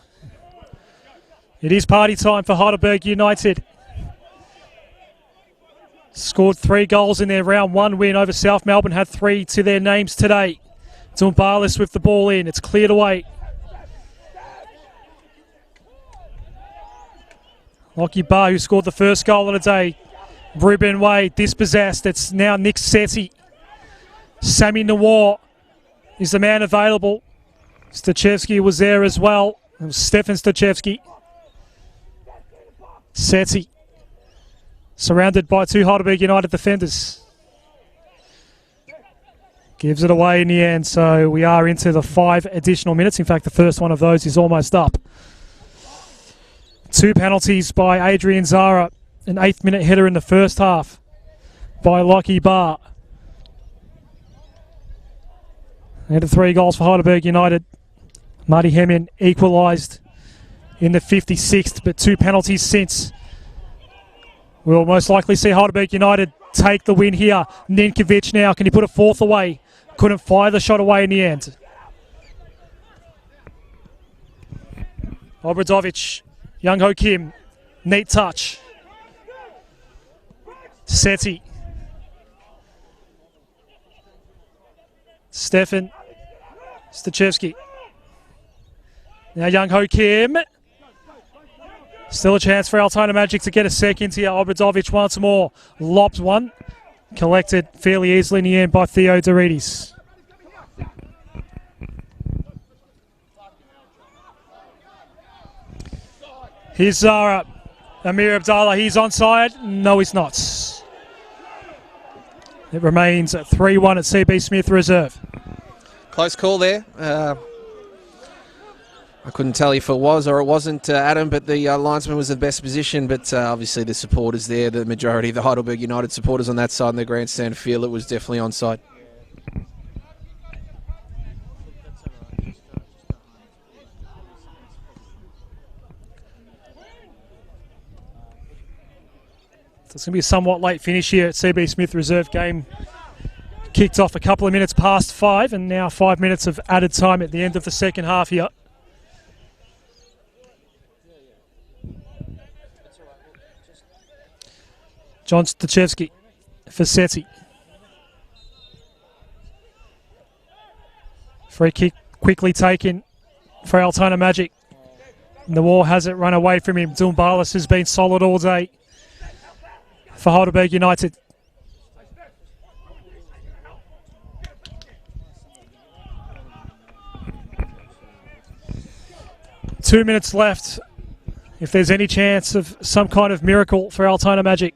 It is party time for Heidelberg United. Scored 3 goals in their round 1 win over South Melbourne, had 3 to their names today. Dumbalis with the ball in, it's cleared away. Lockie Barr, who scored the first goal of the day. Ruben Wade dispossessed, it's now Nick Setti. Sammy Nawar is the man available. Stachevski was there as well. It was Stefan Stachevski. Setti, surrounded by 2 Heidelberg United defenders. Gives it away in the end, so we are into the 5 additional minutes. In fact, the first one of those is almost up. 2 penalties by Adrian Zara. An 8th minute header in the first half by Lockie Barr. And 3 goals for Heidelberg United. Marty Hemian equalised in the 56th, but 2 penalties since. We'll most likely see Heidelberg United take the win here. Ninkovic now, can he put a 4th away? Couldn't fire the shot away in the end. Obradovic, Young Ho Kim, neat touch. Setti. Stefan Stachevski. Now Young Ho Kim. Still a chance for Altona Magic to get a second here. Obradovic once more. Lobs one. Collected fairly easily in the end by Theo Dorides. Here's Zara. Amir Abdallah, he's onside. No, he's not. It remains at 3-1 at CB Smith Reserve. Close call there. I couldn't tell you if it was or it wasn't, Adam, but the linesman was in the best position. But obviously the supporters there, the majority of the Heidelberg United supporters on that side in the grandstand feel it was definitely onside. So it's going to be a somewhat late finish here at CB Smith Reserve. Game kicked off a couple of minutes past 5, and now 5 minutes of added time at the end of the second half here. John Stachevski for Setti. Free kick quickly taken for Altona Magic. Nawar has it run away from him. Dumbalis has been solid all day for Heidelberg United. Two minutes left. If there's any chance of some kind of miracle for Altona Magic.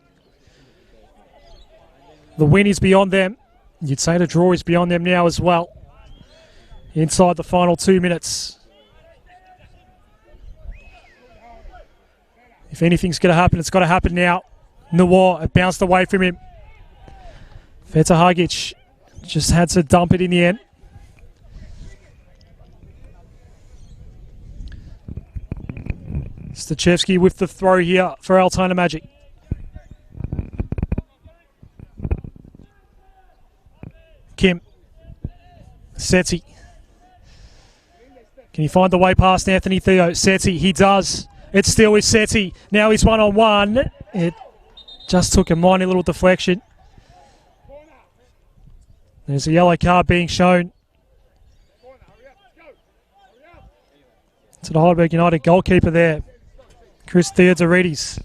The win is beyond them. You'd say the draw is beyond them now as well. Inside the final 2 minutes. If anything's going to happen, it's got to happen now. Nawar, it bounced away from him. Feta Hagic just had to dump it in the end. Stachevski with the throw here for Altona Magic. Kim. Setti. Can he find the way past Anthony Theo? Setti, he does. It's still with Setti. Now he's one-on-one. It just took a minor little deflection. There's a yellow card being shown to the Heidelberg United goalkeeper there, Chris Theodorides.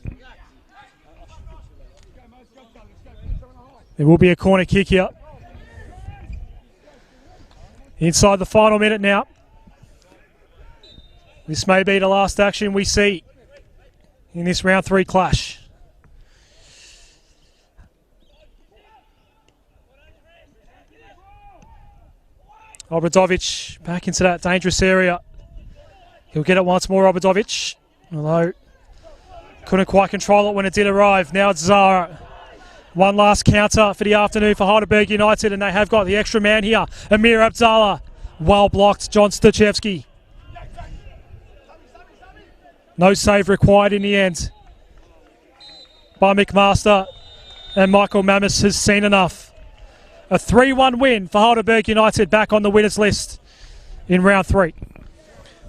There will be a corner kick here. Inside the final minute now. This may be the last action we see in this round 3 clash. Obradovic back into that dangerous area. He'll get it once more, Obradovic. Although couldn't quite control it when it did arrive. Now it's Zara. One last counter for the afternoon for Heidelberg United, and they have got the extra man here. Amir Abdallah. Well blocked, John Stachevski. No save required in the end by McMaster, and Michael Mammis has seen enough. A 3-1 win for Heidelberg United, back on the winners list in round 3.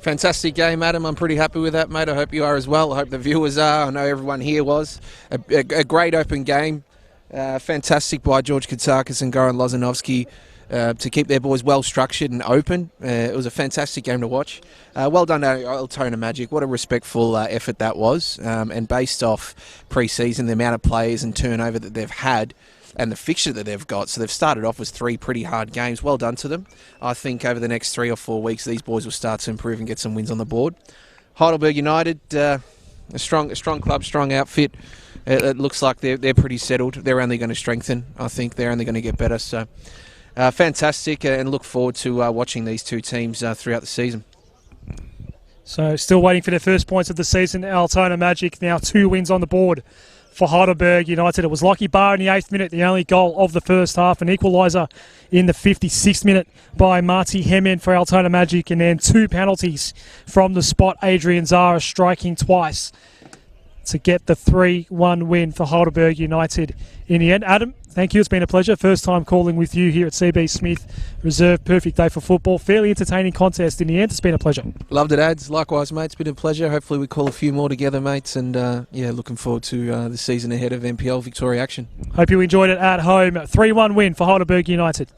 Fantastic game, Adam. I'm pretty happy with that, mate. I hope you are as well. I hope the viewers are. I know everyone here was. A great open game. Fantastic by George Katsakis and Goran Lozanovsky to keep their boys well structured and open. It was a fantastic game to watch. Well done to Altona Magic. What a respectful effort that was. And based off pre-season, the amount of players and turnover that they've had and the fixture that they've got. So they've started off with 3 pretty hard games. Well done to them. I think over the next 3 or 4 weeks, these boys will start to improve and get some wins on the board. Heidelberg United, a strong club, strong outfit. It looks like they're pretty settled. They're only going to strengthen. I think they're only going to get better. So fantastic, and look forward to watching these two teams throughout the season. So still waiting for their first points of the season. Altona Magic now 2 wins on the board for Heidelberg United. It was Lockie Barr in the 8th minute, the only goal of the first half. An equaliser in the 56th minute by Marty Hemen for Altona Magic, and then 2 penalties from the spot. Adrian Zara striking twice to get the 3-1 win for Heidelberg United in the end. Adam, thank you. It's been a pleasure. First time calling with you here at CB Smith Reserve. Perfect day for football. Fairly entertaining contest in the end. It's been a pleasure. Loved it, Ads. Likewise, mate. It's been a pleasure. Hopefully we call a few more together, mates. And, looking forward to the season ahead of NPL Victoria action. Hope you enjoyed it at home. 3-1 win for Heidelberg United.